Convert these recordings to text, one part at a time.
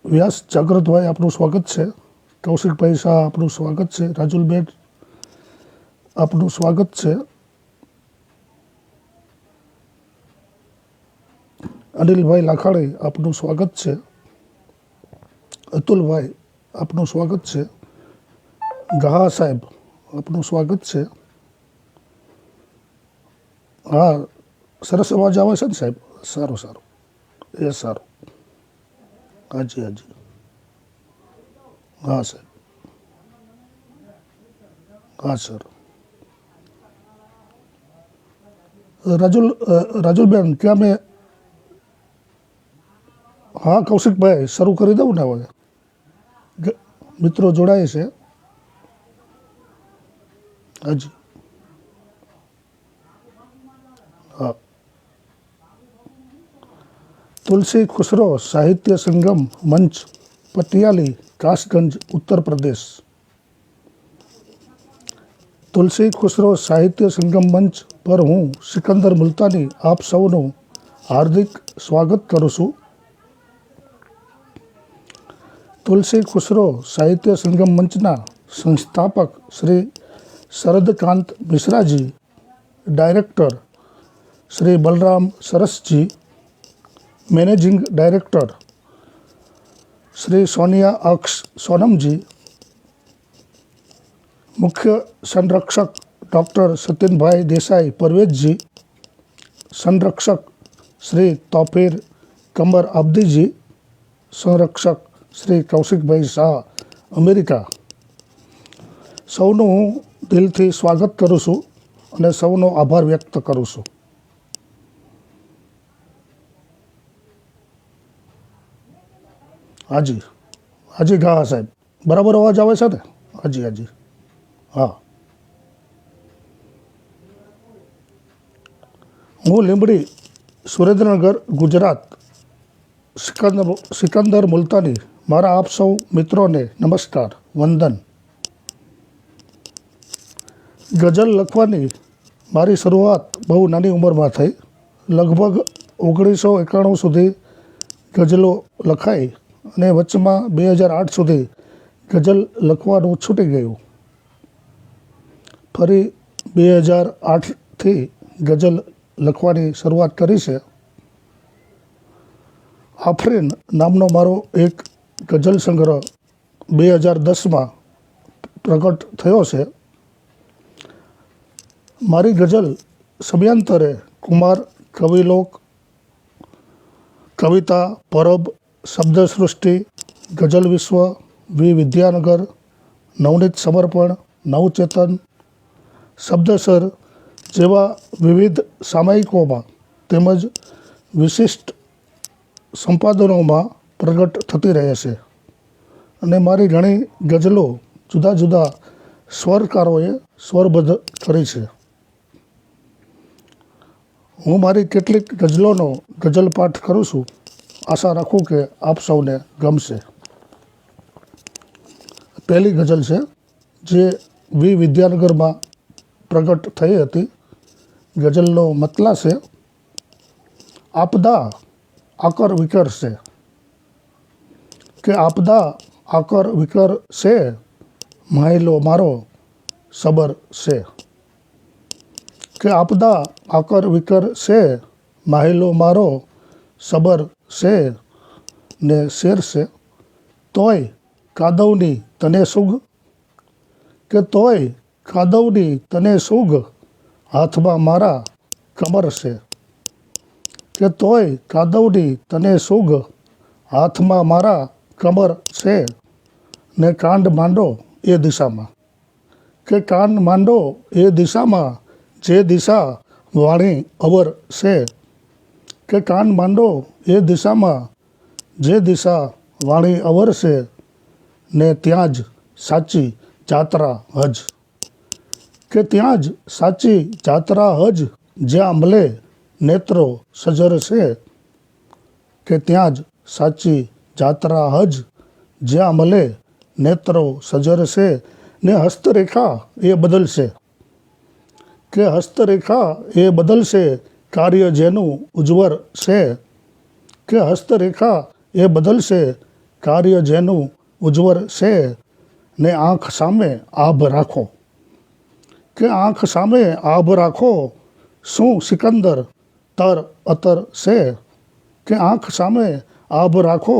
વ્યાસ જાગૃતભાઈ આપનું સ્વાગત છે। કૌશિકભાઈ શાહ આપનું સ્વાગત છે। રાજુલબેન આપનું સ્વાગત છે। અનિલભાઈ લાખાણી આપનું સ્વાગત છે। અતુલભાઈ આપનું સ્વાગત છે। ગહા સાહેબ આપનું સ્વાગત છે। હા, સરસ અવાજ આવે છે ને સાહેબ? સારું સારું, એ સારું। હાજી હાજી, હા સાહેબ, હા સર। રાજુલબેન क्या मैं हाँ કૌશિકભાઈ શરૂ કરી દઉં ને? હવે મિત્રો જોડાય છે। હાજી, हाँ। तुलसी खुसरो साहित्य संगम मंच, पटियाली, कासगंज, उत्तर प्रदेश। तुलसी खुसरो साहित्य संगम मंच पर हूँ सिकंदर मुल्तानी आप सौનું हार्दिक स्वागत करूँ છું। तुलसी खुसरो साहित्य संगम मंचना संस्थापक श्री शरदकांत मिश्रा जी, डायरेक्टर श्री बलराम सरस जी, मैनेजिंग डायरेक्टर श्री सोनिया अक्ष सोनम जी, मुख्य संरक्षक डॉक्टर सत्यन भाई देसाई परवेज जी, संरक्षक श्री तौफीर कमर आब्दी जी, संरक्षक श्री कौशिक भाई शाह अमेरिका। સૌનું હું દિલથી સ્વાગત કરું છું અને સૌનો આભાર વ્યક્ત કરું છું। હાજી હાજી, ગા સાહેબ બરાબર અવાજ આવે છે ને? હાજી હાજી, હા। હું લીંબડી સુરેન્દ્રનગર ગુજરાત સિકંદર મુલ્તાની મારા આપ સૌ મિત્રોને નમસ્કાર વંદન। ગઝલ લખવાની મારી શરૂઆત બહુ નાની ઉંમરમાં થઈ। લગભગ 1991 સુધી ગઝલો લખાઈ અને વચમાં 2008 સુધી ગઝલ લખવાનું છૂટી ગયું। ફરી 2008થી ગઝલ લખવાની શરૂઆત કરી છે। આફરીન નામનો મારો એક ગઝલ સંગ્રહ 2010માં પ્રગટ થયો છે। મારી ગઝલ સમયાંતરે કુમાર, કવિલોક, કવિતા પરબ, શબ્દસૃષ્ટિ, ગઝલ વિશ્વ, વી વિદ્યાનગર, નવનીત સમર્પણ, નવચેતન, શબ્દસર જેવા વિવિધ સામયિકોમાં તેમજ વિશિષ્ટ સંપાદનોમાં પ્રગટ થતી રહે છે અને મારી ઘણી ગઝલો જુદા જુદા સ્વરકારોએ સ્વરબદ્ધ કરી છે। હું મારી કેટલીક ગઝલોનો ગઝલ પાઠ કરું છું। આશા રાખું કે આપ સૌને ગમશે। પહેલી ગઝલ છે જે વી વિદ્યાનગરમાં પ્રગટ થઈ હતી। ગઝલનો મતલા છે, આપદા આકર વિકર છે કે આપદા આકર વિકર છે, માયલો મારો સબર છે કે આપદા આકર વિકર છે, માહિલો મારો સબર છે ને શેર છે। તોય કાદવની તને સુગ કે તોય કાદવની તને સુગ, હાથમાં મારા કમર છે કે તોય કાદવની તને સુગ, હાથમાં મારા કમર છે ને કાંડ માંડો એ દિશામાં કે કાંડ માંડો એ દિશામાં જે દિશા વાણી અવર છે કે કાન માંડો એ દિશામાં જે દિશા વાણી અવર છે ને ત્યાં જ સાચી જાત્રા હજ કે ત્યાં જ સાચી જાત્રા હજ, જ્યાં મળે નેત્રો સજર છે કે ત્યાં જ સાચી જાત્રા હજ, જ્યાં મળે નેત્રો સજર છે ને હસ્તરેખા એ બદલશે કે હસ્તરેખા એ બદલશે, કાર્ય જેનું ઉજ્જવળ છે કે હસ્તરેખા એ બદલશે, કાર્ય જેનું ઉજ્જવળ છે ને આંખ સામે આભ રાખો. કે આંખ સામે આભ રાખો, શું સિકંદર તર અતર છે. કે આંખ સામે આભ રાખો,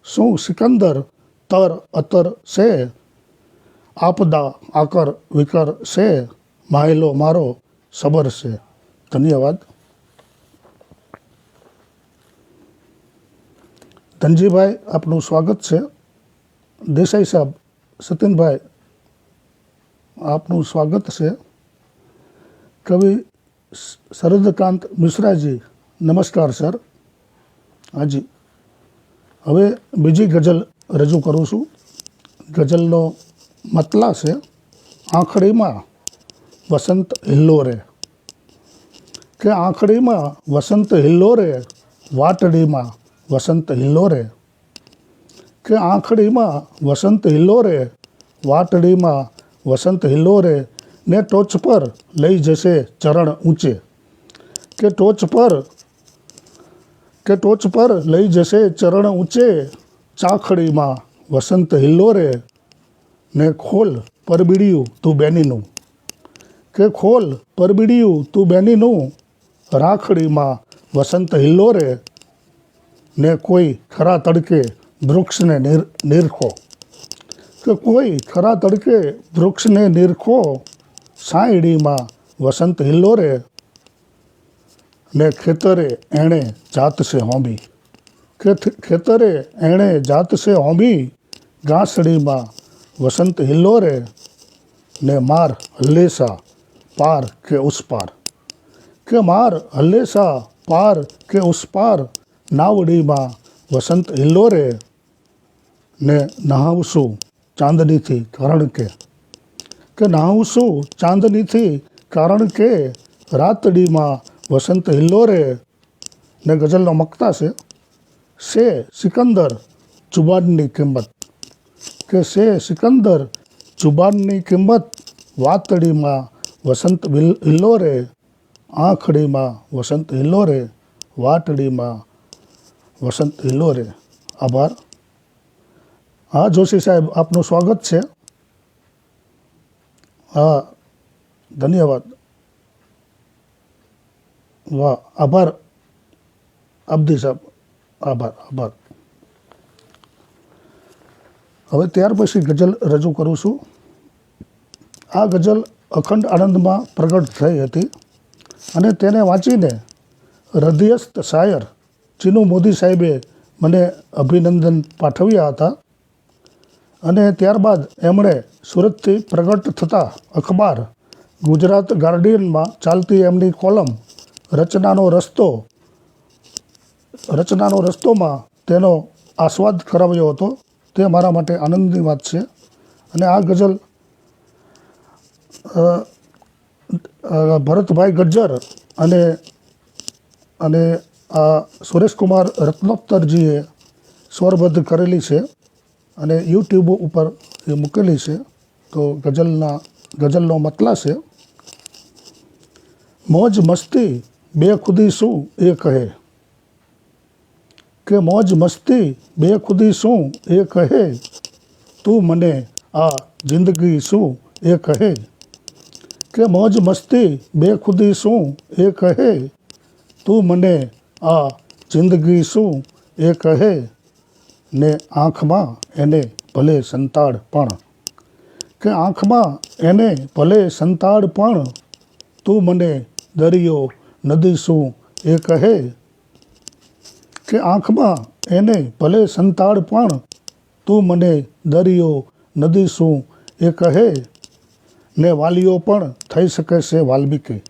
શું સિકંદર તર અતર છે. આપદા આકર વિકર છે, માયલો મારો સબર છે. ધન્યવાદ. ધનજીભાઈ, આપનું સ્વાગત છે. દેસાઈ સાહેબ, સતીનભાઈ, આપનું સ્વાગત છે. કવિ શરદકાંત મિશ્રાજી, નમસ્કાર સર. હાજી. હવે બીજી ગઝલ રજૂ કરું છું. ગઝલનો મતલા છે, આંખડીમાં વસંત હિલ્લોરે. કે આંખડીમાં વસંત હિલ્લોરે, વાટડીમાં વસંત હિલ્લોરે. કે આંખડીમાં વસંત હિલ્લોરે, વાટડીમાં વસંત હિલ્લોરે. ને ટોચ પર લઈ જશે ચરણ ઊંચે. કે ટોચ પર લઈ જશે ચરણ ઊંચે, ચાખડીમાં વસંત હિલ્લોરે. ને ખોલ પરબીડિયું તું બેનીનું. કે ખોલ પરબીડિયું તું બેનીનું, રાખડીમાં વસંત હિલ્લોરે. ને કોઈ ખરા તડકે વૃક્ષને નિરખો. કે કોઈ ખરા તડકે વૃક્ષને નિરખો, સાયડીમાં વસંત હિલ્લોરે. ને ખેતરે એણે જાત છે હોમી. કે ખેતરે એણે જાત છે હોમી, ગાંસડીમાં વસંત હિલ્લોરે. ને માર હલ્લેસા પાર કે ઉસ પાર. કે માર હલ્લેસા પાર કે ઉસ પાર, નાવડીમાં વસંત હિલ્લોરે. ને નહાવશું ચાંદનીથી કારણ કે. કે નહાવશું ચાંદનીથી કારણ કે, રાતડીમાં વસંત હિલ્લોરે. ને ગઝલનો મક્તા છે સિકંદર જુબાનની કિંમત. કે છે સિકંદર જુબાનની કિંમત, વાતડીમાં વસંત હિલ્લોરે. આંખડીમાં વસંત હિલ્લોરે, વાટડીમાં વસંત હિલ્લોરે. આભાર. હા જોશી સાહેબ, આપનું સ્વાગત છે. હા, ધન્યવાદ. વાહ, આભાર અબદી સાહેબ, આભાર. હવે ત્યાર પછી ગઝલ રજૂ કરું છું. આ ગઝલ અખંડ આનંદમાં પ્રગટ થઈ હતી અને તેને વાંચીને હૃદયસ્થ શાયર ચીનુ મોદી સાહેબે મને અભિનંદન પાઠવ્યા હતા. અને ત્યારબાદ એમણે સુરતથી પ્રગટ થતા અખબાર ગુજરાત ગાર્ડિયનમાં ચાલતી એમની કોલમ રચનાનો રસ્તોમાં તેનો આસ્વાદ કરાવ્યો હતો. તે મારા માટે આનંદની વાત છે. અને આ ગઝલ ભરતભાઈ ગજ્જર અને આ સુરેશકુમાર રત્નોત્તરજીએ સ્વરબદ્ધ કરેલી છે અને યુટ્યુબ ઉપર એ મૂકેલી છે. તો ગઝલનો મતલા છે, મોજ મસ્તી બેખુદી શું એ કહે. કે મોજ મસ્તી બેખુદી શું એ કહે, તું મને આ જિંદગી શું એ કહે. કે મોજ મસ્તી બેખુદી શું એ કહે, તું મને આ જિંદગી શું એ કહે. ને આંખમાં એને ભલે સંતાડ પણ. કે આંખમાં એને ભલે સંતાડ પણ, તું મને દરિયો નદી શું એ કહે. કે આંખમાં એને ભલે સંતાડ પણ, તું મને દરિયો નદી શું એ કહે. ને વાલીઓ પણ થઈ શકે છે વાલ્મીકી.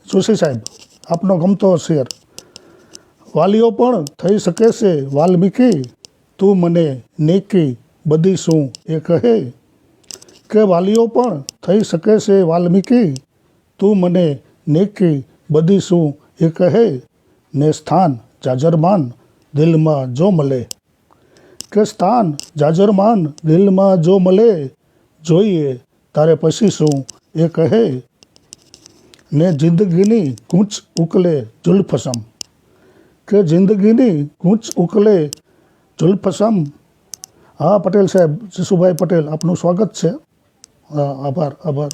જોશી સાહેબ, આપનો ગમતો શેર. વાલીઓ પણ થઈ શકે છે વાલ્મીકી, તું મને નેકી બધી શું એ કહે. કે વાલીઓ પણ થઈ શકે છે વાલ્મીકી, તું મને નેકી બધી શું એ કહે. ને સ્થાન જાજરમાન દિલમાં જો મળે. કે સ્થાન જાજરમાન દિલમાં જો મળે, જોઈએ તારે પછી શું એ કહે. ને જિંદગીની ગૂંચ ઉકલે જુલ્ફસમ. કે જિંદગીની ગૂંચ ઉકલે જુલ્ફસમ, હા પટેલ સાહેબ, જસુભાઈ પટેલ, આપનું સ્વાગત છે. હા, આભાર આભાર.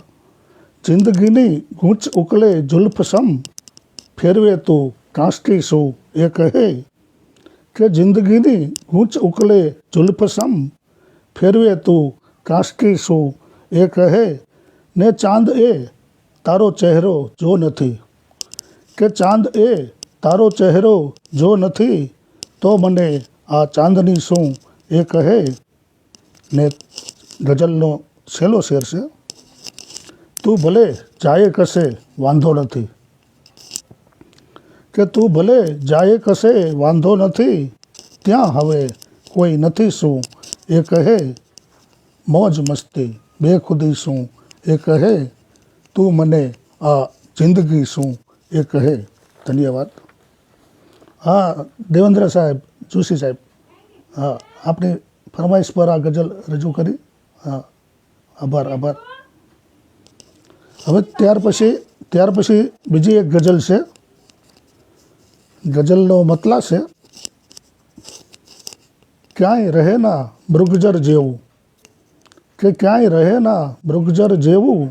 જિંદગીની ગૂંચ ઉકલે જુલ્ફ સમ, ફેરવે તું કાંસકી શું એ કહે. કે જિંદગીની ગૂંચ ઉકલે જુલ્ફ સમ, ફેરવે તું કાંસકી શું એ કહે. ને ચાંદ એ તારો ચહેરો જો નથી, કે ચાંદ એ તારો ચહેરો જો નથી, તો મને આ ચાંદની શું એ કહે. ને ગઝલનો છેલ્લો શેર છે. તું ભલે જાય કશે વાંધો નથી, કે તું ભલે જાય કશે વાંધો નથી, ત્યાં હવે કોઈ નથી શું એ કહે. મોજ મસ્તી બેખુદી શું એ કહે, તું મને આ જિંદગી શું એ કહે. ધન્યવાદ. હા દેવેન્દ્ર સાહેબ, જોશી સાહેબ, હા આપની ફરમાઈશ પર આ ગઝલ રજૂ કરી. હા આભાર આભાર. હવે ત્યાર પછી બીજી એક ગઝલ છે. ગઝલનો મતલબ છે, ક્યાંય રહે ના મૃગજર જેવું, કે ક્યાંય રહે ના મૃગજર જેવું,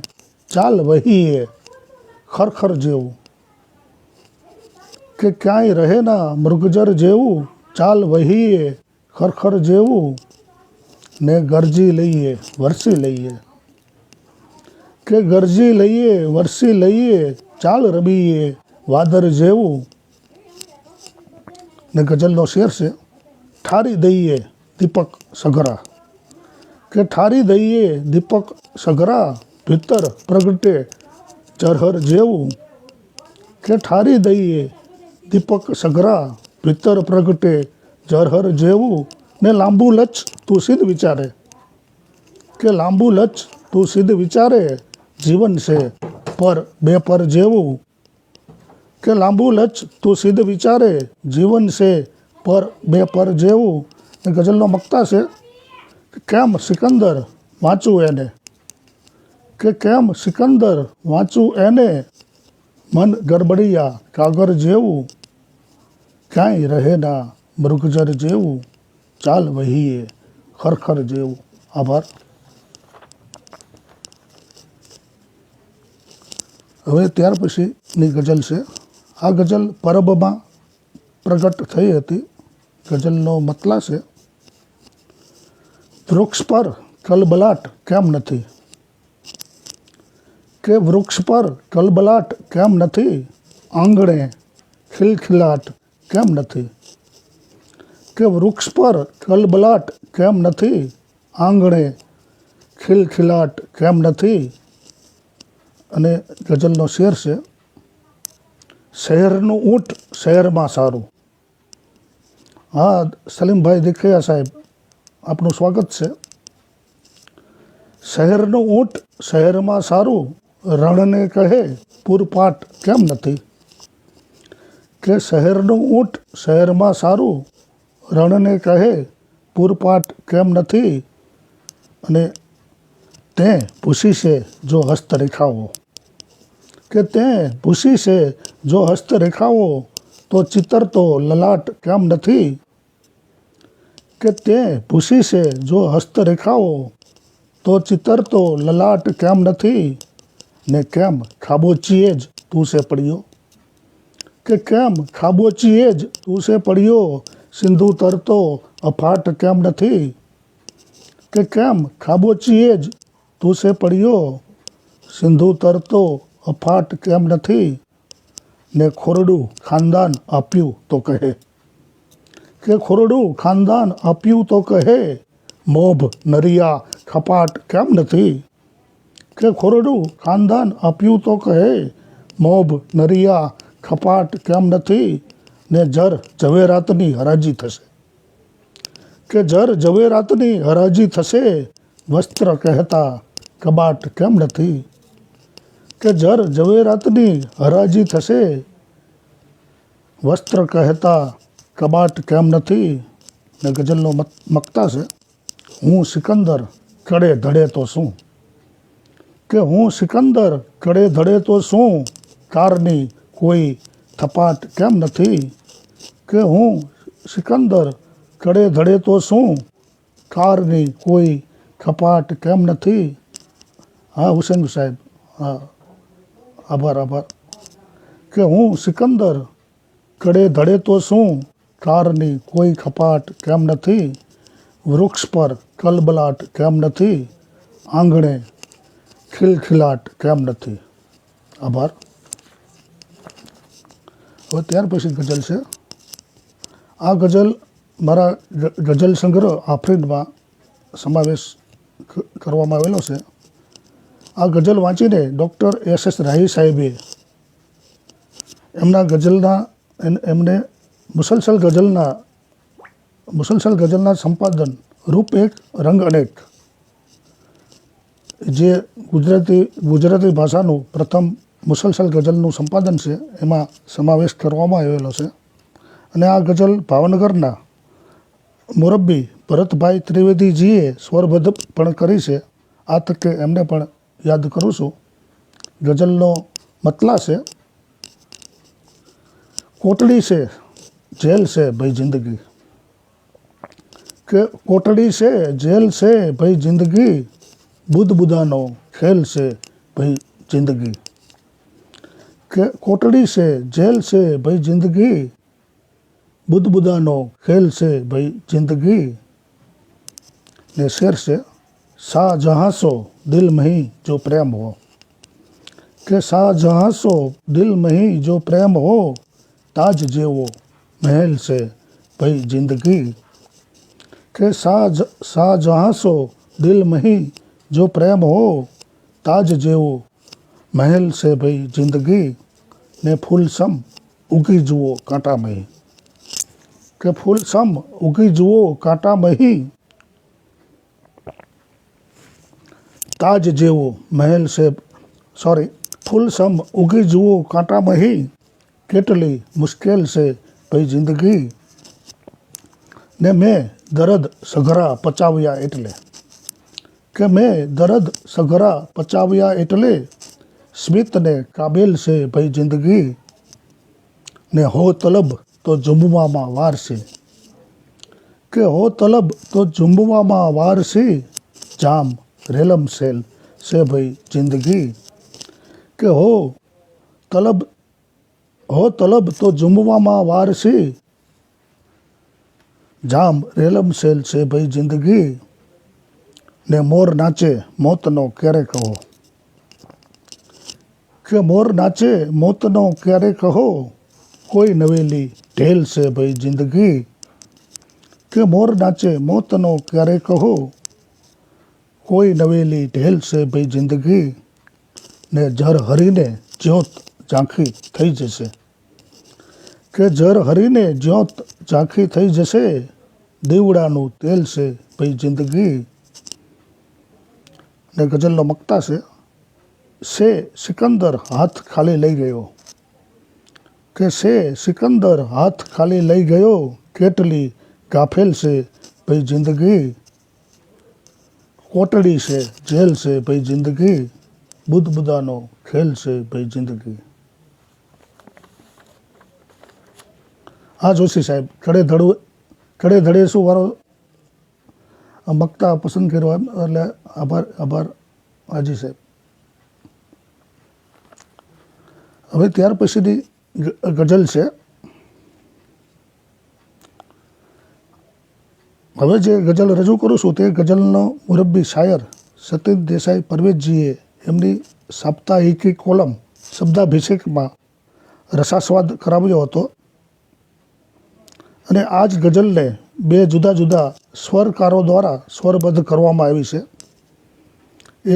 ચાલ વહીએ ખરખર જેવું. કે ક્યાંય રહે ના મૃગજર જેવું, ચાલ વહીએ ખરખર જેવું, ને ગરજી લઈએ વરસી લઈએ. કે ગરજી લઈએ વરસી લઈએ, ચાલ રમીએ વાદર જેવું. ને ગઝલનો શેર છે, ઠારી દઈએ દીપક સઘરા, કે ઠારી દઈએ દીપક સઘરા, ભીતર પ્રગટે ઝરહર જેવું. કે ઠારી દઈએ દીપક સઘરા, ભીતર પ્રગટે ઝરહર જેવું. ને લાંબુ લચ તું સિદ્ધ વિચારે, કે લાંબુ લચ તું સિદ્ધ વિચારે, જીવન છે પર બે પર જેવું. કે લાંબુ લચ તું સિદ્ધ વિચારે, જીવન છે પર બે પર જેવું. ને ગઝલનો મક્તા છે, કેમ સિકંદર વાંચું એને, કે કેમ સિકંદર વાંચું એને, મન ગરબડિયા કાગર જેવું. ક્યાંય રહે ના મૃગજર જેવું, ચાલ વહીએ ખરખર જેવું. આભાર. હવે ત્યાર પછીની ગઝલ છે. આ ગઝલ પરબમાં પ્રગટ થઈ હતી. ગઝલનો મતલબ છે, વૃક્ષ પર કલબલાટ કેમ નથી, કે વૃક્ષ પર કલબલાટ કેમ નથી, આંગણે ખિલખિલાટ કેમ નથી. કે વૃક્ષ પર કલબલાટ કેમ નથી, આંગણે ખિલખિલાટ કેમ નથી. અને ગઝલનો શેર છે, શહેરનું ઊંટ શહેરમાં સારું. હા સલીમભાઈ દેખૈયા સાહેબ, આપનું સ્વાગત છે. શહેરનું ઊંટ શહેરમાં સારું, રણને કહે પૂરપાટ કેમ નથી. કે શહેરનું ઊંટ શહેરમાં સારું, રણને કહે પૂરપાટ કેમ નથી. અને તે ભૂસી છે જો હસ્તરેખાઓ, કે તે ભૂસી છે જો હસ્તરેખાઓ, તો ચિતરતો લલાટ કેમ નથી. કે તે ભૂસી છે જો હસ્તરેખાઓ, તો ચિતરતો લલાટ કેમ નથી. ને કેમ ખાબોચીએ જ તું છે પડ્યો, કે કેમ ખાબોચીએ જ તું છે પડ્યો, સિંધુ તરતો અફાટ કેમ નથી. કે કેમ ખાબોચીએ જ તું છે પડ્યો, સિંધુ તરતો અફાટ કેમ નથી. ને ખોરડું ખાનદાન આપ્યું તો કહે, કે ખોરડું ખાનદાન આપ્યું તો કહે, મોભ નરિયા ખપાટ કેમ નથી. કે ખોરડું ખાનદાન આપ્યું તો કહે, મોભ નરિયા ખપાટ કેમ નથી. ને જર ઝવેરાતની હરાજી થશે, કે જર ઝવેરાતની હરાજી થશે, વસ્ત્ર કહેતા કબાટ કેમ નથી. કે જર ઝવેરાતની હરાજી થશે, વસ્ત્ર કહેતા કબાટ કેમ નથી. ને ગઝલનો મક્તા છે, હું સિકંદર કડે ધડે તો શું, કે હું સિકંદર કડે ધડે તો શું, કારની કોઈ થપાટ કેમ નથી. કે હું સિકંદર કડે ધડે તો શું, કારની કોઈ કપાટ કેમ નથી? હા હુસેન સાહેબ, હા આભાર આભાર. કે હું સિકંદર કડે ધડે તો શું, કારની કોઈ કપાટ કેમ નથી? વૃક્ષ પર કલબલાટ કેમ નથી? આંગણે ખિલખિલાટ કેમ નથી? આભાર. હવે ત્યાર પછી ગઝલ છે. આ ગઝલ મારા ગઝલ સંગ્રહ આફરીનમાં સમાવેશ કરવામાં આવેલો છે. આ ગઝલ વાંચીને ડૉક્ટર SS રાહી સાહેબે એમના ગઝલના એમને મુસલસલ ગઝલના સંપાદન રૂપ એક રંગ અનેક, જે ગુજરાતી ભાષાનું પ્રથમ મુસલસલ ગઝલનું સંપાદન છે, એમાં સમાવેશ કરવામાં આવેલો છે. અને આ ગઝલ ભાવનગરના મુરબ્બી ભરતભાઈ ત્રિવેદીજીએ સ્વરબદ્ધ પણ કરી છે. આ તકે એમને પણ યાદ કરું છું. ગઝલનો મતલા છે, કોટડી છે જેલ છે ભાઈ જિંદગી, કે કોટડી છે જેલ છે ભાઈ જિંદગી, બુધાનો ખેલ છે ભાઈ જિંદગી. કે કોટડી છે જેલ છે ભાઈ જિંદગી, બુધાનો ખેલ છે ભાઈ જિંદગી. ને શેર છે, શાહજહાં સો દિલ મહી જો પ્રેમ હો, કે શાહજહાં સો દિલ મહી જો પ્રેમ હો, તાજ જેવો મહેલ છે ભાઈ જિંદગી. કે શાહજહાં સો દિલ મહી જો પ્રેમ હો, તાજ જેવો મહેલ છે ભાઈ જિંદગી. ને ફૂલ સમ ઉગી જુઓ કાંટામહી, કે ફૂલ સમ ઉગી જુઓ કાંટામહી, તાજ જેવો મહેલ છે, ફૂલ સમ ઉગી જુઓ કાંટામહી, કેટલી મુશ્કેલ છે ભાઈ જિંદગી. ને મેં દર્દ સઘરા પચાવ્યા એટલે, કે મેં દર્દ સઘરા પચાવ્યા એટલે, સ્મિતને કાબેલ છે ભાઈ જિંદગી. ને હો તલબ તો ઝૂંબવામાં વાર છે, કે હો તલબ તો ઝૂંબવામાં વાર છે, જામ રેલમ સેલ છે ભાઈ જિંદગી. કે હો તલબ તો ઝૂંબવામાં વાર છે, જામ રેલમ સેલ છે ભાઈ જિંદગી. ને મોર નાચે મોતનો ક્યારે કહો, કે મોર નાચે મોતનો ક્યારે કહો, કોઈ નવેલી ઢેલ છે ભાઈ જિંદગી. કે મોર નાચે મોતનો ક્યારે કહો, કોઈ નવેલી ઢેલ છે ભાઈ જિંદગી. ને જર હરીને જ્યોત ઝાંખી થઈ જશે, કે જર હરીને જ્યોત ઝાંખી થઈ જશે, દીવડાનું તેલ છે ભાઈ જિંદગી. ને ગઝલનો મક્તા છે સિકંદર હાથ ખાલી લઈ ગયો, કે સિકંદર હાથ ખાલી લઈ ગયો, કેટલી ગાફેલ છે ભાઈ જિંદગી. કોટડી છે જેલ છે ભાઈ જિંદગી, બુધાનો ખેલ છે ભાઈ જિંદગી. હા જોશી સાહેબ, કડે ધડે શું વારો મક્તા પસંદ કર્યો, એટલે આભાર હાજી સાહેબ. હવે ત્યાર પછીની ગઝલ છે. હવે જે ગઝલ રજૂ કરું છું તે ગઝલનો મુરબ્બી શાયર સતીન દેસાઈ પરવેજજીએ એમની સાપ્તાહિકી કોલમ શબ્દાભિષેકમાં રસાસ્વાદ કરાવ્યો હતો. અને આ જ ગઝલને બે જુદા જુદા સ્વરકારો દ્વારા સ્વરબદ્ધ કરવામાં આવી છે.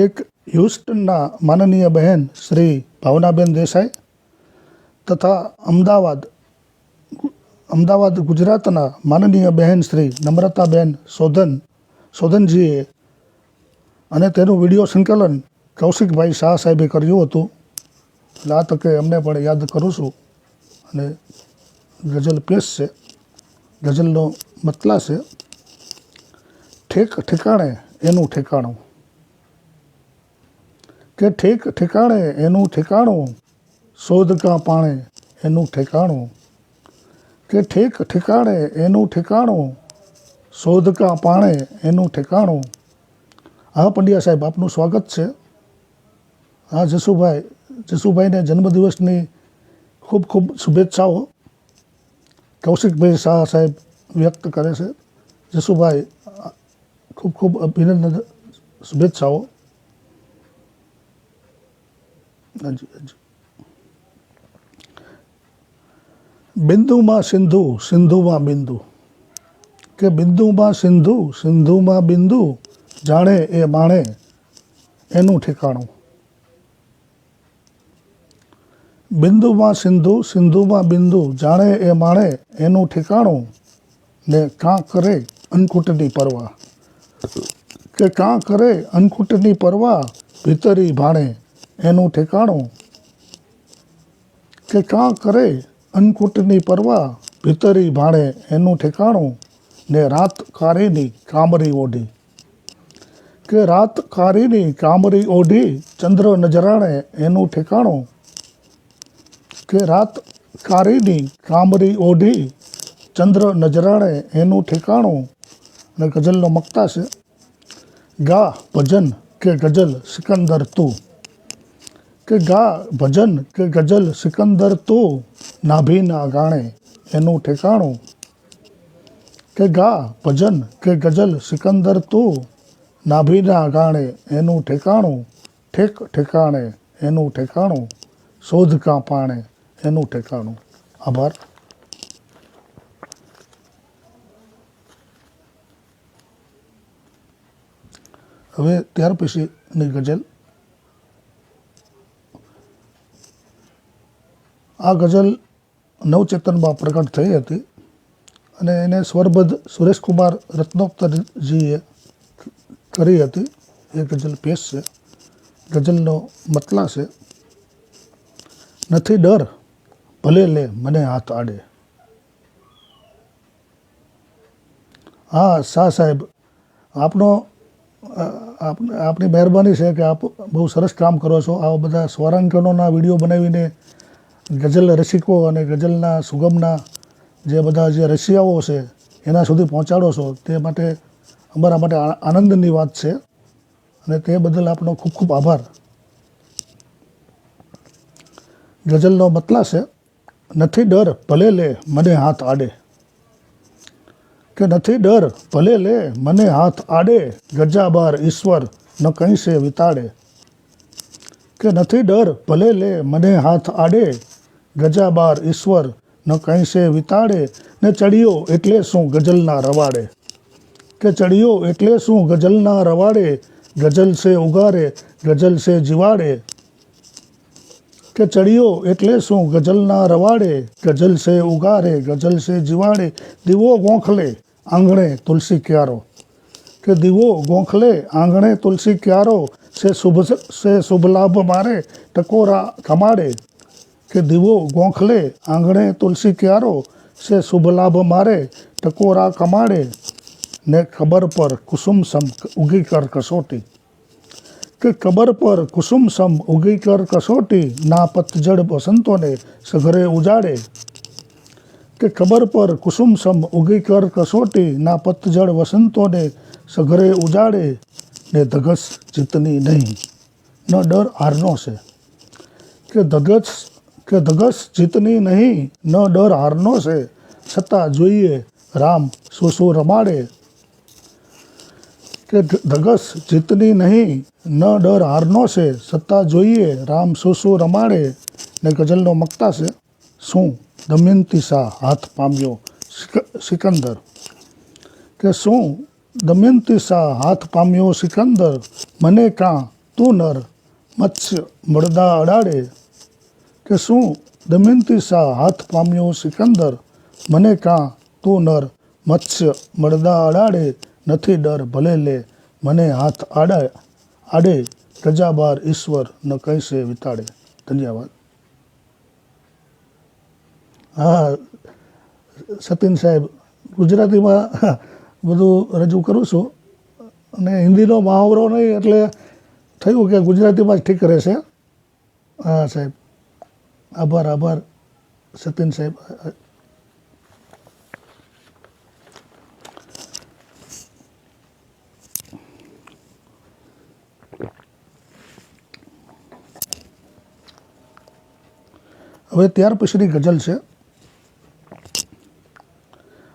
એક હ્યુસ્ટનના માનનીય બહેન શ્રી ભાવનાબેન દેસાઈ તથા અમદાવાદ ગુજરાતના માનનીય બહેન શ્રી નમ્રતાબેન સોધનજીએ, અને તેનું વિડીયો સંકલન કૌશિકભાઈ શાહ સાહેબે કર્યું હતું. એટલે આ તકે એમને પણ યાદ કરું છું. અને ગઝલ પેશ છે. ગઝલનો મતલા છે, ઠેક ઠેકાણે એનું ઠેકાણું, કે ઠેક ઠેકાણે એનું ઠેકાણું, શોધકા પાણે એનું ઠેકાણું, કે ઠેક ઠેકાણે એનું ઠેકાણું, શોધ કા પાણે એનું ઠેકાણું. હા પંડ્યા સાહેબ, આપનું સ્વાગત છે. હા જસુભાઈને જન્મદિવસની ખૂબ ખૂબ શુભેચ્છાઓ કૌશિકભાઈ શાહ સાહેબ વ્યક્ત કરે છે. જસુભાઈ, ખૂબ ખૂબ અભિનંદન, શુભેચ્છાઓ. હાજી હાજી. બિંદુમાં સિંધુ, સિંધુમાં બિંદુ, કે બિંદુમાં સિંધુ, સિંધુમાં બિંદુ, જાણે એ માણે એનું ઠેકાણું. બિંદુમાં સિંધુ, સિંધુમાં બિંદુ, જાણે એ માણે એનું ઠેકાણું. ને કાં કરે અન્નકૂટની પરવા, કે કાં કરે અન્નકૂટની પરવા, ભીતરી ભાણે એનું ઠેકાણું. કે કાં કરે અન્નકૂટની પરવા, ભીતરી ભાણે એનું ઠેકાણું. ને રાત કારીની કામરી ઓઢી, કે રાત કારીની કામરી ઓઢી, ચંદ્ર નજરાણે એનું ઠેકાણું. કે રાત કારીની કામરી ઓઢી, ચંદ્ર નજરાણે એનું ઠેકાણું. અને ગઝલનો મક્તા છે. ગા ભજન કે ગઝલ સિકંદર તું, કે ગા ભજન કે ગઝલ સિકંદર તું, નાભીના ગાણે એનું ઠેકાણું. કે ગા ભજન કે ગઝલ સિકંદર તું, નાભીના ગાણે એનું ઠેકાણું. ઠેક ઠેકાણે એનું ઠેકાણું, શોધ કા પાણે એનું ઠેકાણું. આભાર. હવે ત્યાર પછીની ગઝલ. આ ગઝલ નવચેતનમાં પ્રગટ થઈ હતી અને એને સ્વરબદ્ધ સુરેશકુમાર રત્નોત્તરજીએ કરી હતી. એ ગઝલ પેશ છે. ગઝલનો મતલા છે. નથી ડર ભલે લે મને હાથ આડે. હા શાહ સાહેબ, આપની મહેરબાની છે કે આપ બહુ સરસ કામ કરો છો. આવા બધા સ્વરાંકનોના વિડીયો બનાવીને ગઝલ રસિકો અને ગઝલના સુગમના જે બધા જે રસિયાઓ છે એના સુધી પહોંચાડો છો, તે માટે અમારા માટે આનંદની વાત છે અને તે બદલ આપનો ખૂબ ખૂબ આભાર. ગઝલનો મતલા છે. નથી ડર ભલે લે મને હાથ આડે, કે નથી ડર ભલે લે મને હાથ આડે, ગજાબાર ઈશ્વર ન કંઈ સે વિતાડે. કે નથી ડર ભલે લે મને હાથ આડે, ગજાબાર ઈશ્વર ન કંઈ સે વિતાડે. ને ચડિયો એટલે શું ગઝલના રવાડે, કે ચડિયો એટલે શું ગઝલના રવાડે, ગઝલ સે ઉગારે ગઝલ સે જીવાડે. કે ચડિયો એટલે શું ગઝલના રવાડે, ગઝલ સે ઉગારે ગઝલ સે જીવાડે. દીવો ગોંખલે આંગણે તુલસી ક્યારો, કે દીવો ગોંખલે આંગણે તુલસી ક્યારો, સે શુભ લાભ મારે ટકોરા કમાડે. કે દીવો ગોંખલે આંગણે તુલસી ક્યારો, સે શુભ લાભ મારે ટકોરા કમાડે. ને ખબર પર કુસુમ સમ ઉગી કર કસોટી, કે કબર પર કુસુમ સમ ઉગી કર કસોટી, ના પતઝડ વસંતોને સઘરે ઉજાડે. કે ખબર પર કુસુમ સમ ઉગી કર કસોટી, ના પતઝડ વસંતોને સઘરે ઉજાડે. ને ધગસ જીતની નહીં ન ડર હારનો છે, કે ધગસ જીતની નહીં ન ડર હારનો છે, છતાં જોઈએ રામ શું શું રમાડે. કે ધગસ જીતની નહીં ન ડર હારનો છે, છતાં જોઈએ રામ શું શું રમાડે. ને ગઝલનો મક્તા છે. શું દમયંતી શાહ હાથ પામ્યો સિકંદર, કે શું દમયંતી શાહ હાથ પામ્યો સિકંદર, મને કાં તું નર મત્સ્ય મળદા અડાડે. કે શું દમયંતી શાહ હાથ પામ્યો સિકંદર, મને કાં તું નર મત્સ્ય મળદા અડાડે. નથી ડર ભલે લે મને હાથ આડે, ગજાબાર ઈશ્વર ન કંઈ સે વિતાડે. ધન્યવાદ. હા સતીન સાહેબ, ગુજરાતીમાં બધું રજૂ કરું છું અને હિન્દીનો મહાવરો નહીં એટલે થયું કે ગુજરાતીમાં જ ઠીક રહેશે. હા સાહેબ, આભાર સતીન સાહેબ. હવે ત્યાર પછીની ગઝલ છે.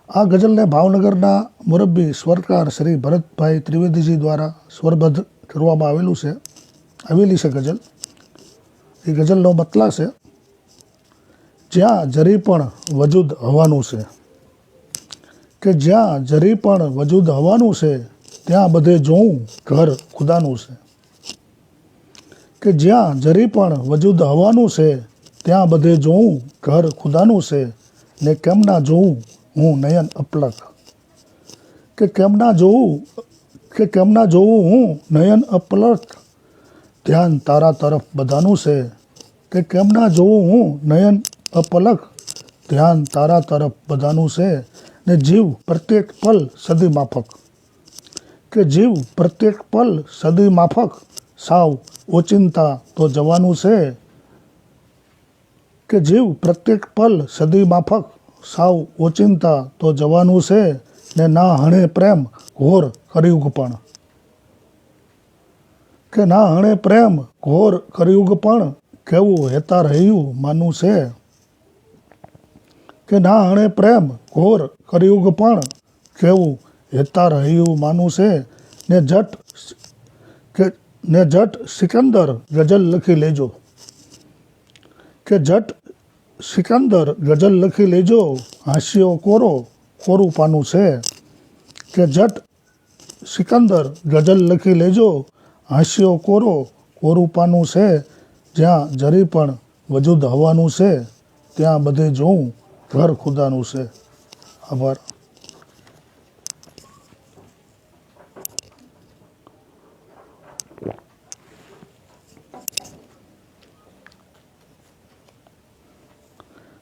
આ ગઝલને ભાવનગરના મુરબ્બી સ્વરકાર શ્રી ભરતભાઈ ત્રિવેદીજી દ્વારા સ્વરબદ્ધ કરવામાં આવેલી છે ગઝલ. એ ગઝલનો મતલબ છે, જ્યાં જરી પણ વજૂદ હવાનું છે, કે જ્યાં જરી પણ વજૂદ હવાનું છે, ત્યાં બધે જોઉં ઘર ખુદાનું છે. કે જ્યાં જરી પણ વજૂદ હવાનું છે, ત્યાં બધે જોઉં ઘર ખુદાનું છે. ને કેમ ના જોઉં હું નયન અપલક, કે કેમ ના જોઉં હું નયન અપલક, ધ્યાન તારા તરફ બધાનું છે. કે કેમ ના જોઉં હું નયન અપલક, ધ્યાન તારા તરફ બધાનું છે. ને જીવ પ્રત્યેક પલ સદી માફક, કે જીવ પ્રત્યેક પલ સદી માફક, સાવ ઓચિંતા તો જવાનું છે. કે જીવ પ્રત્યેક પલ સદી માફક, સાવ ઓચિંતા તો જવાનું છે. ને ના હણે પ્રેમ ઘોર કળિયુગ પણ, કે ના હણે પ્રેમ ઘોર કળિયુગ પણ, કેવું હેતા રહ્યું માનું છે. કે ના હણે પ્રેમ ઘોર કળિયુગ પણ, કેવું હેતા રહ્યું માનું છે. ને જટ સિકંદર ગઝલ લખી લેજો, કે જટ સિકંદર ગઝલ લખી લેજો, હાસ્યો કોરું પાનું છે. કે જટ સિકંદર ગઝલ લખી લેજો, હાસ્યો કોરું પાનું છે. જ્યાં જરી પણ વજૂદ હવાનું છે, ત્યાં બધે જોઉં ઘર ખુદાનું છે. આભાર.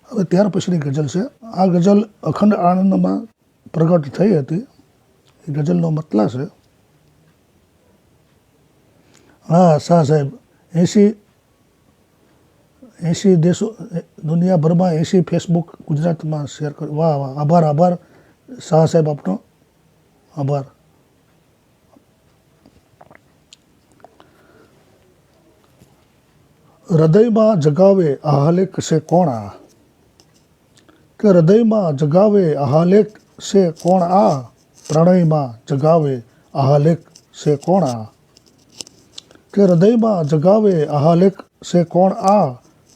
હવે ત્યાર પછીની ગઝલ છે. આ ગઝલ અખંડ આનંદમાં પ્રગટ થઈ હતી. એ ગઝલનો મતલબ છે, હા શાહ સાહેબ, 80 દેશો દુનિયાભરમાં 80 ફેસબુક ગુજરાતમાં શેર કરી. વાહ વાહ, આભાર શાહ સાહેબ, આપનો આભાર. હૃદયમાં જગાવે આહાલેક છે કોણ આ, કે હૃદયમાં જગાવે આહાલેક છે કોણ આ, પ્રણયમાં જગાવે આહાલેક છે કોણ આ. કે હૃદયમાં જગાવે આહાલેક છે કોણ આ,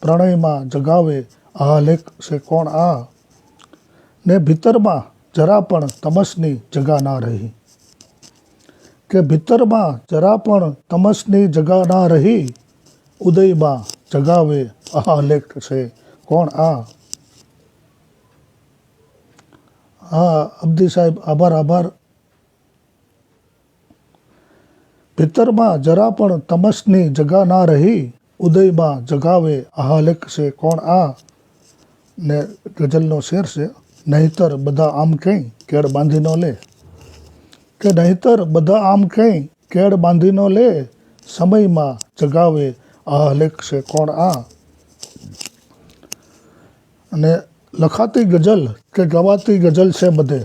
પ્રણયમાં જગાવે આહાલેક છે કોણ આ. ને ભીતરમાં જરા પણ તમસની જગા ના રહી, કે ભીતરમાં જરા પણ તમસની જગા ના રહી, ઉદયમાં જગાવે આહાલેક છે કોણ આ. હા અબ્દી સાહેબ, આભાર. ભીતરમાં જરા પણ તમસની જગા ના રહી, ઉદયમાં જગાવે આહાલેક છે કોણ આ. ને ગઝલનો શેર છે, નહીતર બધા આમ કંઈ કેળ બાંધી ન લે, કે નહીતર બધા આમ કંઈ કેળ બાંધી ન લે, સમયમાં જગાવે આહાલેક છે કોણ આ. અને લખાતી ગઝલ કે ગવાતી ગઝલ છે બધે,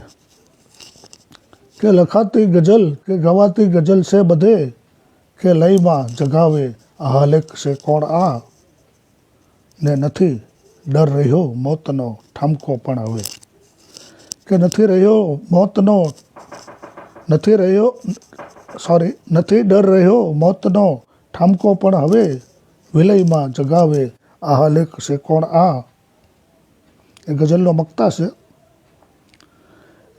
કે લખાતી ગઝલ કે ગવાતી ગઝલ છે બધે, કે લયમાં જગાવે આહાલેક છે કોણ આ. ને નથી ડર રહ્યો મોતનો ઠામકો પણ હવે, કે નથી ડર રહ્યો મોતનો ઠામકો પણ હવે, વિલયમાં જગાવે આહાલેક છે કોણ આ. એ ગઝલનો મક્તા છે,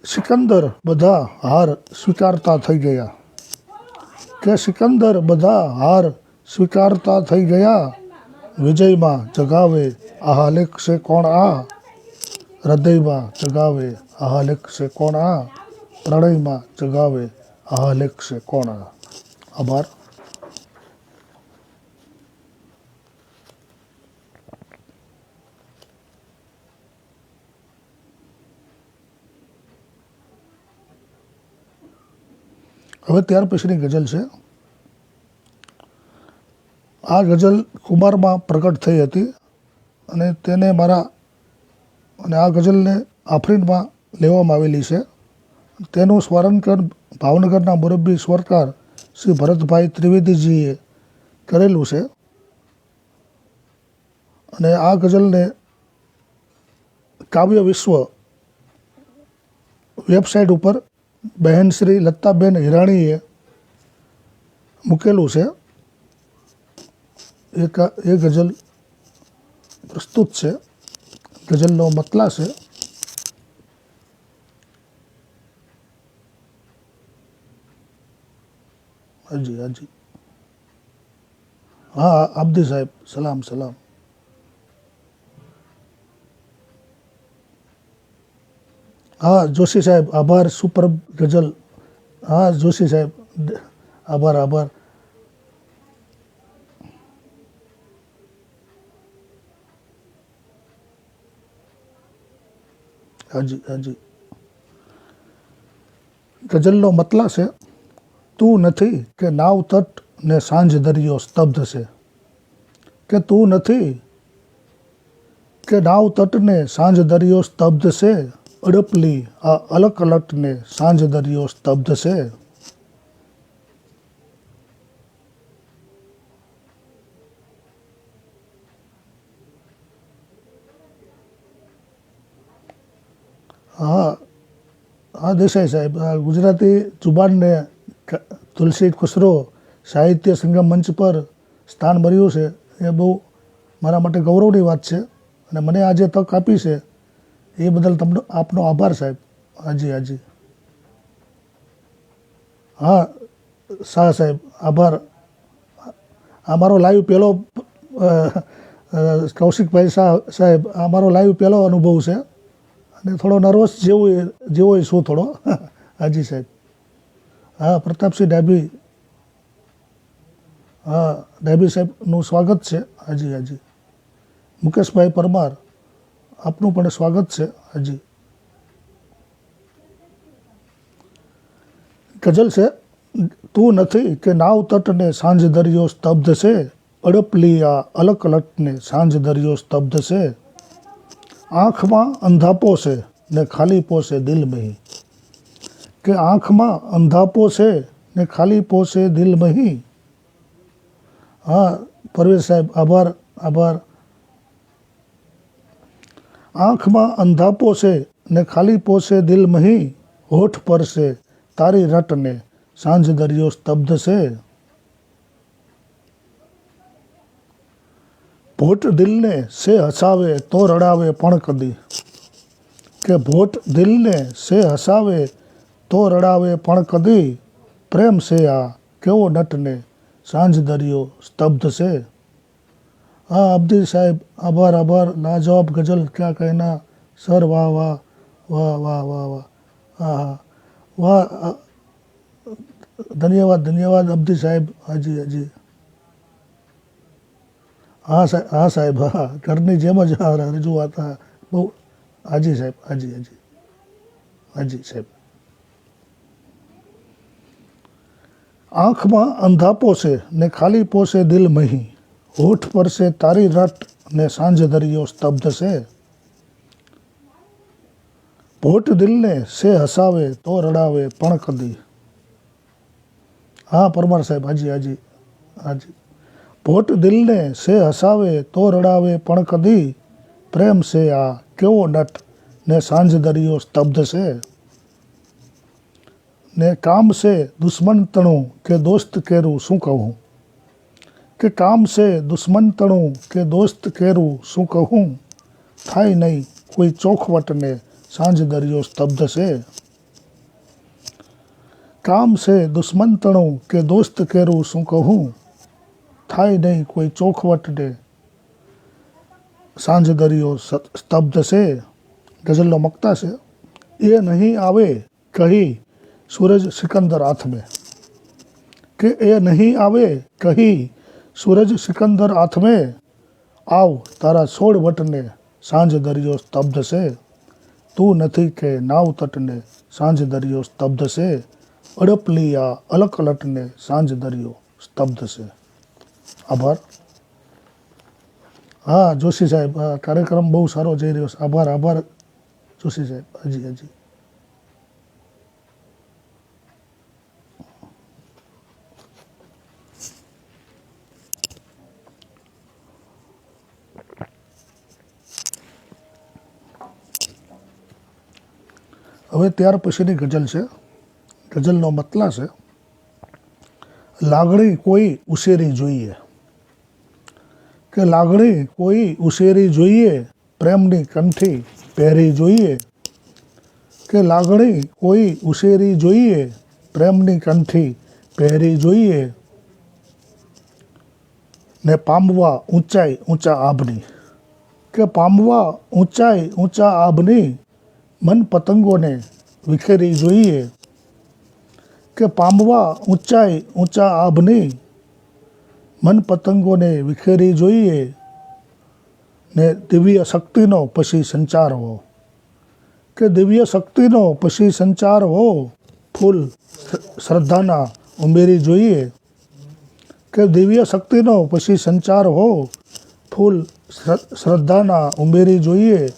સિકંદર બધા હાર સ્વીકારતા થઈ ગયા, કે સિકંદર બધા હાર સ્વીકારતા થઈ ગયા, વિજયમાં જગાવે આહાલેક છે કોણ આ. હૃદયમાં જગાવે આહાલેક છે કોણ આ, પ્રણયમાં જગાવે આહાલેક છે કોણ આ. આભાર. હવે ત્યાર પછીની ગઝલ છે. આ ગઝલ કુમારમાં પ્રગટ થઈ હતી અને આ ગઝલને આફરીનમાં લેવામાં આવેલી છે. તેનું સ્વરાંકન ભાવનગરના મુરબ્બી સ્વરકાર શ્રી ભરતભાઈ ત્રિવેદીજીએ કરેલું છે. અને આ ગઝલને કાવ્ય વિશ્વ વેબસાઇટ ઉપર બહેન શ્રી લતાબેન હિરાણીએ મૂકેલું છે. એ ગઝલ પ્રસ્તુત છે. ગઝલનો મતલા છે. હાજી હાજી. હા આબદી સાહેબ, સલામ સલામ. હા જોશી સાહેબ, આભાર. સુપર ગઝલ. હા જોશી સાહેબ, આભાર આભાર. હાજી હાજી. ગઝલનો મતલા છે, તું નથી કે નાવ તટ ને સાંજ દરિયો સ્તબ્ધ છે. કે તું નથી કે નાવ તટ ને સાંજ દરિયો સ્તબ્ધ છે. અડપલી આ અલક અલટ ને સાંજ દરિયો સ્તબ્ધ છે. હા હા દેસાઈ સાહેબ, આ ગુજરાતી જુબાનને તુલસી ખુસરો સાહિત્ય સંગમ મંચ પર સ્થાન મળ્યું છે એ બહુ મારા માટે ગૌરવની વાત છે. અને મને આજે તક આપી છે એ બદલ તમને આપનો આભાર સાહેબ. હાજી હાજી. હા શાહ સાહેબ, આભાર. આ મારો લાઈવ પહેલો કૌશિકભાઈ શાહ સાહેબ, આ મારો લાઈવ પહેલો અનુભવ છે અને થોડો નર્વસ જેવો શું થોડો. હાજી સાહેબ. હા પ્રતાપસિંહ ડાભી, હા ડાભી સાહેબનું સ્વાગત છે. હાજી હાજી. મુકેશભાઈ પરમાર, આપનું પણ સ્વાગત છે. હાજી. ગઝલ છે, તું નથી કે નાવ તટ ને સાંજ દરિયો સ્તબ્ધ છે. અડપલી આ અલક અલટ ને સાંજ દરિયો સ્તબ્ધ છે. આંખમાં અંધાપો છે ને ખાલીપો છે દિલ મહી. કે આંખમાં અંધાપો છે ને ખાલીપો છે દિલ મહી. હા પરવેશ સાહેબ, આભાર આભાર. આંખમાં અંધાપો છે ને ખાલીપો છે દિલ મહી. હોઠ પર છે તારી રટ ને સાંજ દરિયો સ્તબ્ધ છે. ભોટ દિલને સે હસાવે તો રડાવે પણ કદી. કે ભોટ દિલને સે હસાવે તો રડાવે પણ કદી. પ્રેમ છે આ કેવો નટને સાંજ દરિયો સ્તબ્ધ છે. હા અબ્દી સાહેબ, આભાર આભાર. લાજવાબ ગઝલ, ક્યાં કહેના સર. વાહ વાહ વાહ વાહ વાહ વાહ. હા હા વાહ. ધન્યવાદ ધન્યવાદ અબ્દી સાહેબ. હાજી હાજી. હા સાહેબ, હા સાહેબ, હા ઘરની જેમ જ રજૂઆત. હા બહુ. હાજી સાહેબ, હાજી હાજી. હાજી સાહેબ. આંખમાં અંધાપો છે ને ખાલીપો છે દિલ મહી. હોઠ પર છે તારી રટ ને સાંજ દરિયો સ્તબ્ધ છે. ભોટ દિલને સે હસાવે તો રડાવે પણ કદી. હા પરમાર સાહેબ, હાજી હાજી હાજી. ભોટ દિલને સે હસાવે તો રડાવે પણ કદી. પ્રેમ છે આ કેવો નટ ને સાંજ દરિયો સ્તબ્ધ છે. ને કામ છે દુશ્મન તણું કે દોસ્ત કેરું શું કહું. કે કામ છે દુશ્મન તણું કે દોસ્ત કેરું શું કહું. થાય નહીં કોઈ ચોખવટને સાંજ દરિયો સ્તબ્ધ છે. કામ છે દુશ્મન તણું કે દોસ્ત કેરું શું કહું. થાય નહીં કોઈ ચોખવટને સાંજ દરિયો સ્તબ્ધ છે. ગઝલનો મકતા છે, એ નહીં આવે કહી સૂરજ સિકંદર હાથ में. કે એ નહીં આવે કહી સૂરજ સિકંદર હાથ में. આવ તારા સોળ વટને સાંજ દરિયો સ્તબ્ધ છે. તું નથી કે નાવ તટને સાંજ દરિયો સ્તબ્ધ છે. અડપલી આ અલક અલટને સાંજ દરિયો સ્તબ્ધ છે. આભાર. હા જોશી સાહેબ, કાર્યક્રમ બહુ સારો જઈ રહ્યો છે. આભાર આભાર જોશી સાહેબ. હાજી હાજી. હવે ત્યાર પછીની ગઝલ છે. ગઝલનો મતલબ છે, લાગણી કોઈ ઉછેરી જોઈએ, કે લાગણી કોઈ ઉછેરી જોઈએ, પ્રેમની કંઠી પહેરી જોઈએ, કે લાગણી કોઈ ઉછેરી જોઈએ, પ્રેમની કંઠી પહેરી જોઈએ, ને પામવા ઊંચાઈ ઊંચા આભની, કે પામવા ઊંચાઈ ઊંચા આભની, મન પતંગોને વિખેરી જોઈએ, કે પામવા ઊંચાઈ ઊંચા આભની, મન પતંગોને વિખેરી જોઈએ, ને દિવ્ય શક્તિનો પછી સંચાર હો, કે દિવ્ય શક્તિનો પછી સંચાર હો, ફૂલ શ્રદ્ધાના ઉમેરી જોઈએ, કે દિવ્ય શક્તિનો પછી સંચાર હો, ફૂલ શ્રદ્ધાના ઉમેરી જોઈએ,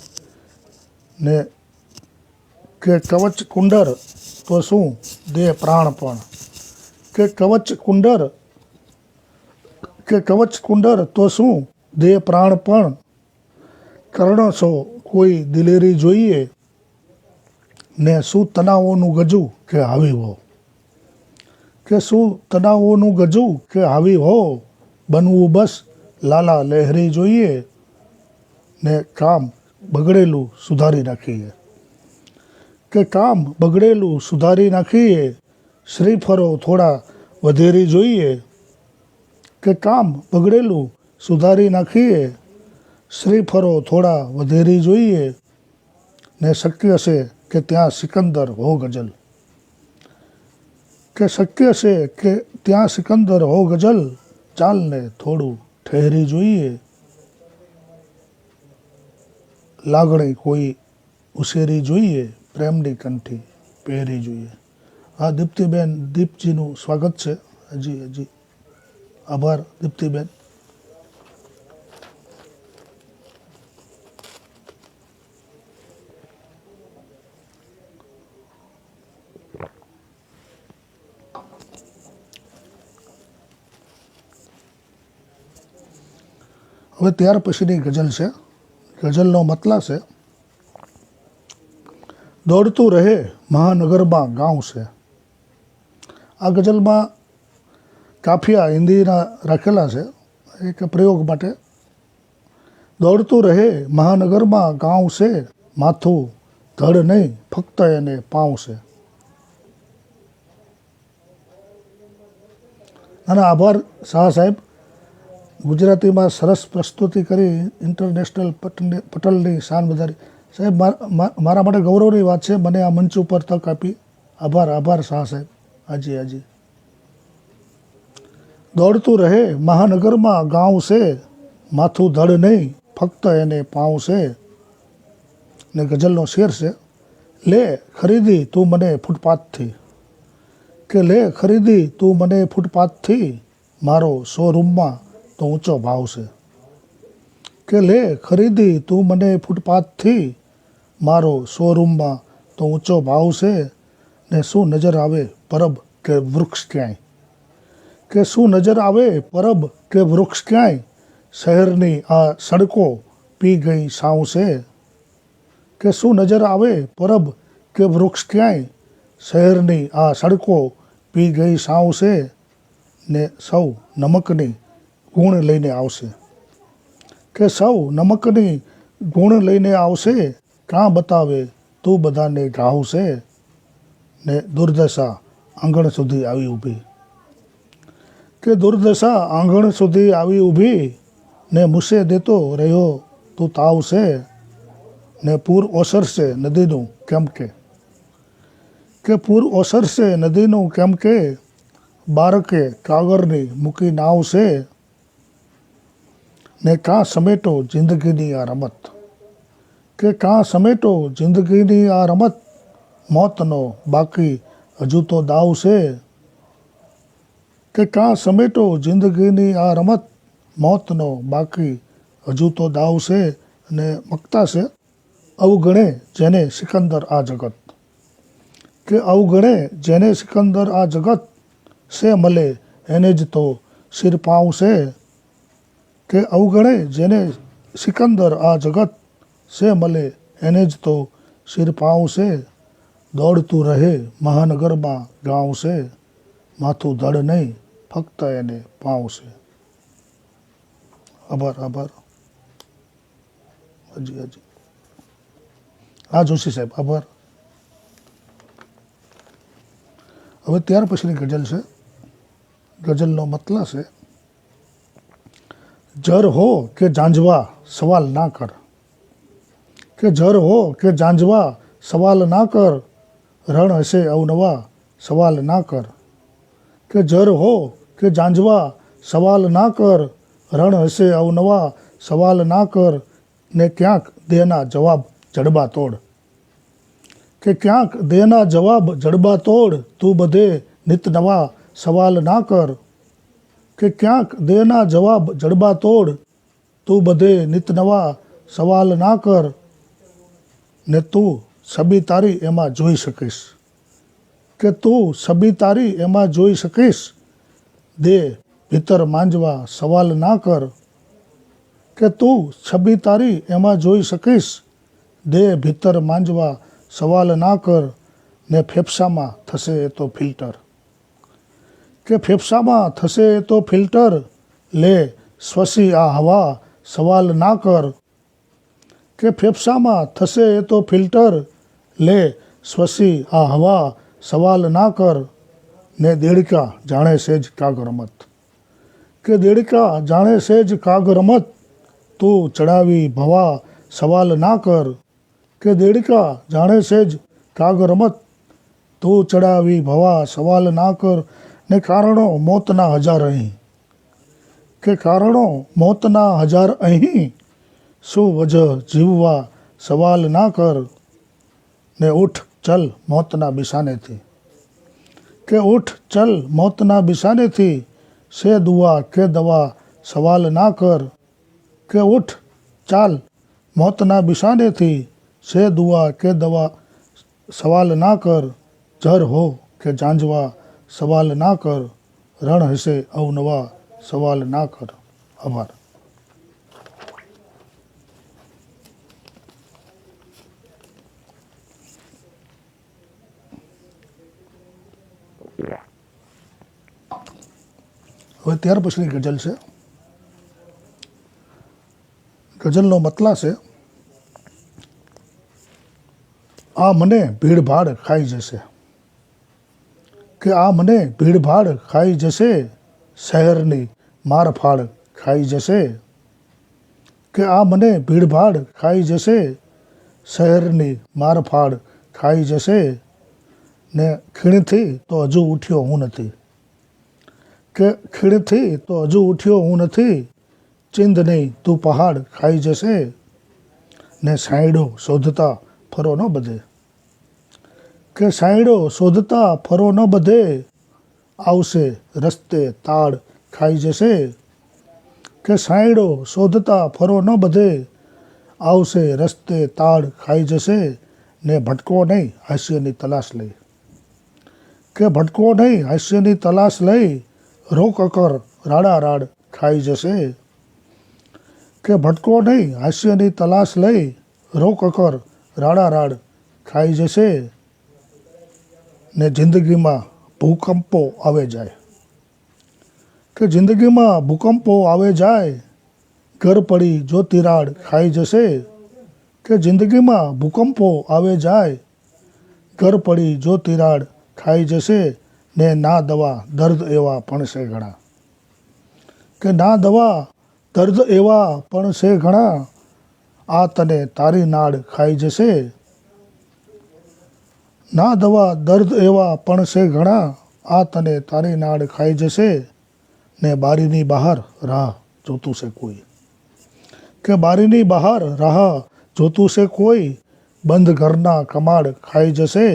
ને કે કવચ કુંડર તો શું દે પ્રાણ પણ, કે કવચ કુંડર તો શું દે પ્રાણ પણ, કર્ણશો કોઈ દિલેરી જોઈએ, ને શું તનાવોનું ગજું કે હાવી હો, કે શું તનાવોનું ગજું કે હાવી હો, બનવું બસ લાલા લહેરી જોઈએ, ને કામ બગડેલું સુધારી નાખીએ, કે કામ બગડેલું સુધારી નાખીએ, શ્રીફળો થોડા વધેરી જોઈએ, કે કામ બગડેલું સુધારી નાખીએ, શ્રીફળો થોડા વધેરી જોઈએ, ને શક્ય છે કે ત્યાં સિકંદર હો ગઝલ, કે શક્ય છે કે ત્યાં સિકંદર હો ગઝલ, ચાલને થોડું ઠહેરી જોઈએ, લાગણી કોઈ ઉછેરી જોઈએ, પ્રેમની કંઠી પહેરી જોઈએ. હા દીપ્તિબેન, દીપજીનું સ્વાગત છે. હજી આભાર દીપ્તિબેન. હવે ત્યાર પછીની ગઝલ છે. ગઝલનો મતલબ છે, દોડતું રહે મહાનગરમાં ગાંવ છે. આ ગઝલમાં કાફિયા હિન્દીના રાખેલા છે એક પ્રયોગ માટે. દોડતું રહે મહાનગરમાં ગાંવ છે, માથું ધડ નહીં ફક્ત એને પાઉં છે. અને આભાર શાહ સાહેબ, ગુજરાતીમાં સરસ પ્રસ્તુતિ કરી, ઇન્ટરનેશનલ પટલની શાન વધારી. સાહેબ મારા માટે ગૌરવની વાત છે મને આ મંચ ઉપર તક આપી. આભાર શાહ સાહેબ. હાજી. દોડતું રહે મહાનગરમાં ગાંવ છે, માથું ધડ નહીં ફક્ત એને પાઉં છે. ને ગઝલનો શેર છે, લે ખરીદી તું મને ફૂટપાથથી, કે લે ખરીદી તું મને ફૂટપાથથી, મારો શોરૂમમાં તો ઊંચો ભાવ છે. કે લે ખરીદી તું મને ફૂટપાથથી, મારો શોરૂમમાં તો ઊંચો ભાવ છે. ને શું નજર આવે પરબ કે વૃક્ષ ક્યાંય, કે શું નજર આવે પરબ કે વૃક્ષ ક્યાંય, શહેરની આ સડકો પી ગઈ સાવ છે. કે શું નજર આવે પરબ કે વૃક્ષ ક્યાંય, શહેરની આ સડકો પી ગઈ સાવ છે. ને સૌ નમકની ગુણ લઈને આવશે, કે સૌ નમકની ગુણ લઈને આવશે, કાં બતાવે તું બધાને ઘાવશે. ને દુર્દશા આંગણ સુધી આવી ઊભી, કે દુર્દશા આંગણ સુધી આવી ઊભી, ને મૂસે દેતો રહ્યો તું તાવશે. ને પૂર ઓસરશે નદીનું કેમ કે પૂર ઓસરશે નદીનું કેમ કે, બારકે કાગળની મૂકી નાવ છે. ને કાં સમેટો જિંદગીની આ રમત, કે કાં સમેટો જિંદગીની આ રમત, મોતનો બાકી હજુ તો દાવ છે. કે કાં સમેટો જિંદગીની આ રમત, મોતનો બાકી હજુ તો દાવ છે. અને મકતા છે, અવગણે જેને સિકંદર આ જગત, કે અવગણે જેને સિકંદર આ જગત, સે મળે એને જ તો સિર પાઉં છે. કે અવગણે જેને સિકંદર આ જગત, સે મળે એને જ તો સિર પાઉં છે. દોડતું રહે મહાનગરમાં ગાંવ છે, માથું ધડ નહીં ફક્ત એને પાઉં છે. આભાર આભાર. હાજી હાજી. હા જોશી સાહેબ આભાર. હવે ત્યાર પછીની ગઝલ છે. ગઝલનો મતલબ છે, જર હો કે જાંજવા સવાલ ના કર, કે જર હો કે જાંજવા સવાલ ના કર, રણ હશે અવનવા સવાલ ના કર, કે જર હો કે જાંજવા સવાલ ના કર, રણ હશે અવનવા સવાલ ના કર, ને ક્યાંક દેના જવાબ જડબા તોડ, કે ક્યાંક દેના જવાબ જડબા તોડ, તું બધે નિત નવા સવાલ ના કર, કે ક્યાંક દેના જવાબ જડબા તોડ, તું બધે નિત નવા સવાલ ના કર, ને તું છબી તારી એમાં જોઈ શકીશ, કે તું છબી તારી એમાં જોઈ શકીશ, દે ભીતર માંજવા સવાલ ના કર, કે તું છબી તારી એમાં જોઈ શકીશ, દે ભીતર માંજવા સવાલ ના કર, ને ફેફસામાં થશે એ તો ફિલ્ટર, કે ફેફસામાં થશે એ તો ફિલ્ટર, લે શ્વસી આ હવા સવાલ ના કર, કે ફેફસામાં થશે એ તો ફિલ્ટર, લે શ્વસી આ હવા સવાલ ના કર, ને દેડકા જાણે સેજ કાગ રમત, કે દેડકા જાણે સેજ કાગ રમત, તું ચડાવી ભવા સવાલ ના કર, કે દેડકા જાણે સેજ કાગ રમત, તું ચડાવી ભવા સવાલ ના કર, ને કારણો મોતના હજાર અહીં, કે કારણો મોતના હજાર અહીં, શું વજહ જીવવા સવાલ ના કર, ને ઉઠ ચલ મોતના બિસાનેથી, કે ઉઠ ચલ મોતના બિસાનેથી, સે દુઆ કે દવા સવાલ ના કર, કે ઉઠ ચાલ મોતના બિસાનેથી, સે દુઆ કે દવા સવાલ ના કર, જર હો કે જાંજવા સવાલ ના કર, રણ હશે અવનવા સવાલ ના કર. આભાર. હવે ત્યાર પછીની ગઝલ છે. ગઝલનો મતલબ છે, આ મને ભીડભાડ ખાઈ જશે, કે આ મને ભીડભાડ ખાઈ જશે, શહેરની મારફાડ ખાઈ જશે, કે આ મને ભીડભાડ ખાઈ જશે, શહેરની મારફાડ ખાઈ જશે, ને ખીણથી તો હજુ ઉઠ્યો હું નથી, કે ખીણથી તો હજુ ઉઠ્યો હું નથી, ચિંધ નહીં તું પહાડ ખાઈ જશે, ને સાંયડો શોધતા ફરો ન બધે, કે સાંયડો શોધતા ફરો ન બધે, આવશે રસ્તે તાડ ખાઈ જશે, કે સાંયડો શોધતા ફરો ન બધે, આવશે રસ્તે તાડ ખાઈ જશે, ને ભટકો નહીં હાસ્યની તલાશ લઈ, કે ભટકો નહીં હાસ્યની તલાશ લઈ, રોક અકર રાડા રાડ ખાઈ જશે, કે ભટકો નહીં હાસ્યની તલાશ લઈ, રોક અકર રાડા રાડ ખાઈ જશે, ને જિંદગીમાં ભૂકંપો આવે જાય, કે જિંદગીમાં ભૂકંપો આવે જાય, ઘર પડી જો તિરાડ ખાઈ જશે, કે જિંદગીમાં ભૂકંપો આવે જાય, ઘર પડી જો તિરાડ ખાઈ જશે, ને ના દવા દર્દ એવા પણ છે ઘણા, કે ના દવા દર્દ એવા પણ છે ઘણા, આ તને તારી નાડ ખાઈ જશે, ના દવા દર્દ એવા પણ છે ઘણા, આ તને તારી નાડ ખાઈ જશે, ને બારીની બહાર રાહ જોતું છે કોઈ, કે બારીની બહાર રાહ જોતું છે કોઈ, બંધ ઘરના કમાડ ખાઈ જશે,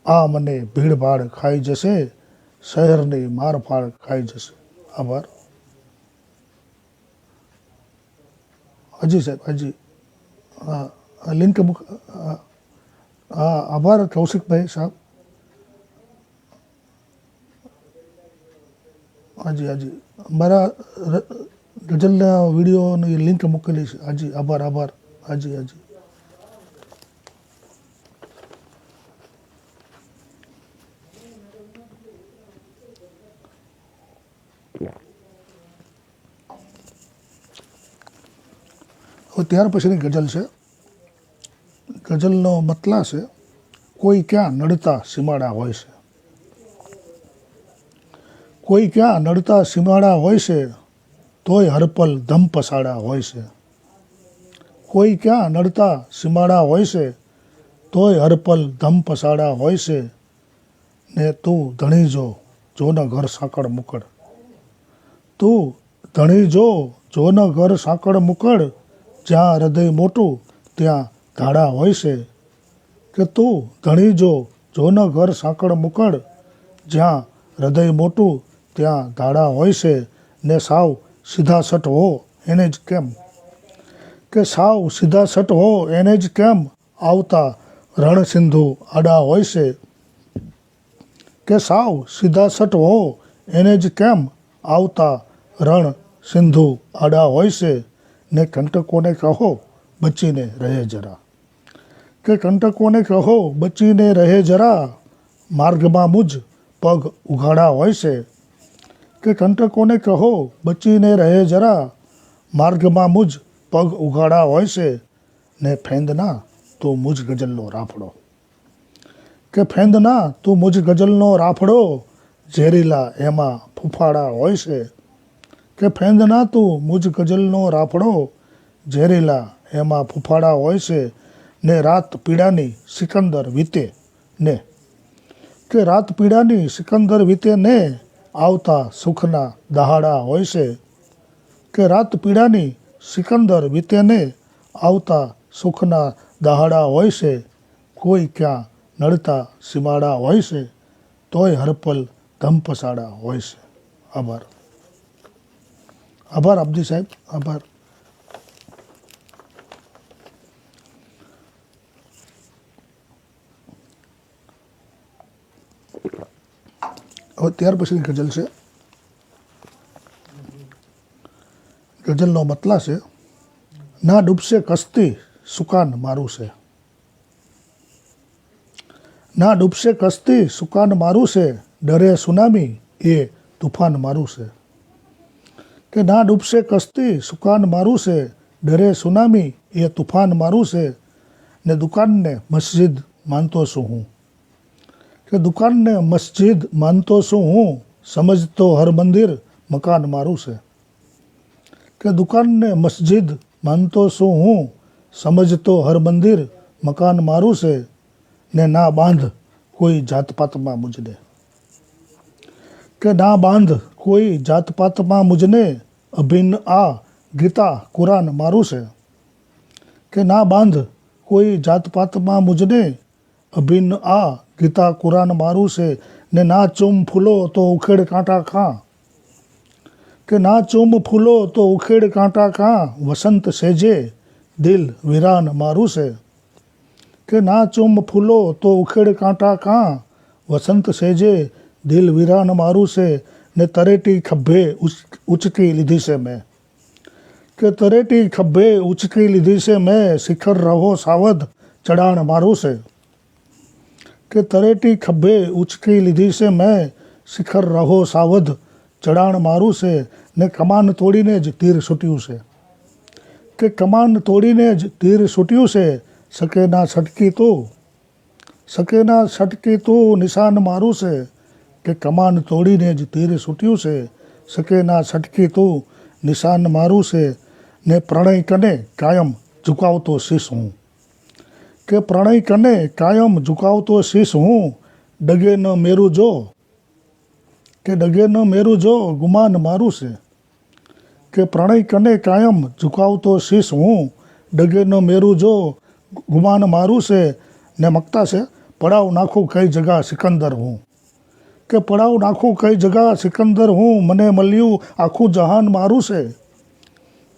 આ મને ભીડભાડ ખાઈ જશે, શહેરની મારફાડ ખાઈ જશે. આભાર. હાજી સાહેબ હાજી. હા લિંક મૂક. હા આભાર કૌશિકભાઈ સાહેબ. હાજી હાજી મારા ગઝલના વિડીયોની લિંક મૂકેલી છે. હાજી આભાર આભાર. હાજી હાજી. હવે ત્યાર પછીની ગઝલ છે. ગઝલનો મતલા છે, કોઈ ક્યાં નડતા સીમાડા હોય છે. કોઈ ક્યાં નડતા સીમાડા હોય છે, તોય હરપલ ધમ પસાડા હોય છે. કોઈ ક્યાં નડતા સીમાડા હોય છે, તોય હરપલ ધમ પસાડા હોય છે. ને તું ધણી જો ન ઘર સાંકળ મુકડ. તું ધણી જો ન ઘર સાંકળ મુકડ. જ્યાં હૃદય મોટું ત્યાં ધાડા હોય છે. કે તું ધણી જો ન ઘર સાંકળ મુકડ. જ્યાં હૃદય મોટું ત્યાં ધાડા હોય છે. ને સાવ સીધા સટ હો એને જ કેમ. કે સાવ સીધા સટ હો એને જ કેમ. આવતા રણ સિંધુ આડા હોય છે. કે સાવ સીધા સટ હો એને જ કેમ. આવતા રણ સિંધુ આડા હોય છે. ને કંટકોને કહો બચીને રહે જરા. કે કંટકોને કહો બચીને રહે જરા. માર્ગમાં મુજ પગ ઉઘાડા હોય છે. કે કંટકોને કહો બચીને રહે જરા. માર્ગમાં મુજ પગ ઉઘાડા હોય છે. ને ફેંદના તો મુજ ગઝલનો રાફડો. કે ફેંદના તું મુજ ગઝલનો રાફડો. ઝેરીલા એમાં ફૂફાડા હોય છે. કે ફેંદના તું મુજ ગઝલનો રાફડો. ઝેરીલા એમાં ફૂફાડા હોય છે. ને રાત પીડાની સિકંદર વીતે ને. કે રાત પીડાની સિકંદર વીતે ને. આવતા સુખના દહાડા હોય છે. કે રાત પીડાની સિકંદર વીતે ને. આવતા સુખના દહાડા હોય છે. કોઈ ક્યાં નડતા સીમાડા હોય છે, તોય હરપલ ધમ પસાડા હોય છે. આભાર. આભાર આપજી સાહેબ, આભાર. હવે ત્યાર પછીની ગઝલ છે. ગઝલનો મતલા છે, ના ડૂબશે કસ્તી સુકાન મારું છે. ના ડૂબશે કસ્તી સુકાન મારું છે. ડરે સુનામી એ તુફાન મારું છે. કે ના ડૂબશે કસ્તી સુકાન મારું છે. ડરે સુનામી એ તુફાન મારું છે. ને દુકાનને મસ્જિદ માનતો છું હું. કે દુકાનને મસ્જિદ માનતો છું હું. સમજતો હર મંદિર મકાન મારું છે. કે દુકાનને મસ્જિદ માનતો છું હું. સમજતો હર મંદિર મકાન મારું છે. ને ના બાંધ કોઈ જાતપાતમાં મુજને. કે ના બાંધ કોઈ જાતપાતમાં મુજને. અભિન્ન આ ગીતા કુરાન મારું છે. કે ના બાંધ કોઈ જાતપાતમાં મુજને. અભિન્ન આ ગીતા કુરાન મારું છે. ને ના ચૂમ ફૂલો તો ઉખેડ કાંટા ખાં. કે ના ચૂમ ફૂલો તો ઉખેડ કાંટા ખાં. વસંત સેજે દિલ વિરાન મારું છે. કે ના ચૂમ ફૂલો તો ઉખેડ કાંટા ખાં. વસંત સેજે દિલ વિરાન મારું છે. ને તરેટી ખભે ઉચકી લીધી છે મેં. કે તરેટી ખભે ઉચકી લીધી છે મેં. શિખર રહો સાવધ ચડાણ મારું છે. કે તરેટી ખભે ઉચકી લીધી છે મેં. શિખર રહો સાવધ ચડાણ મારું છે. ને કમાન તોડીને જ તીર છૂટ્યું છે. કે કમાન તોડીને જ તીર છૂટ્યું છે. સકે ના છટકી તું. સકે ના છટકી તું નિશાન મારું છે. કે કમાન તોડીને જ તીર છૂટ્યું છે. સકે ના છટકી તું નિશાન મારું છે. ને પ્રણય કને કાયમ ઝુકાવતો શીશ હું. કે પ્રણય કને કાયમ ઝુકાવતો શીશ હું. ડગે ન મેરું જો. કે ડગે ન મેરું જો ગુમાન મારું છે. કે પ્રણય કને કાયમ ઝુકાવતો શીશ હું. ડગે ન મેરું જો ગુમાન મારું છે. ને મકતા છે, પડાવ નાખું કઈ જગા સિકંદર હું. કે પડાવ નાખું કઈ જગા સિકંદર હું. મને મળ્યું આખું જહાન મારું છે.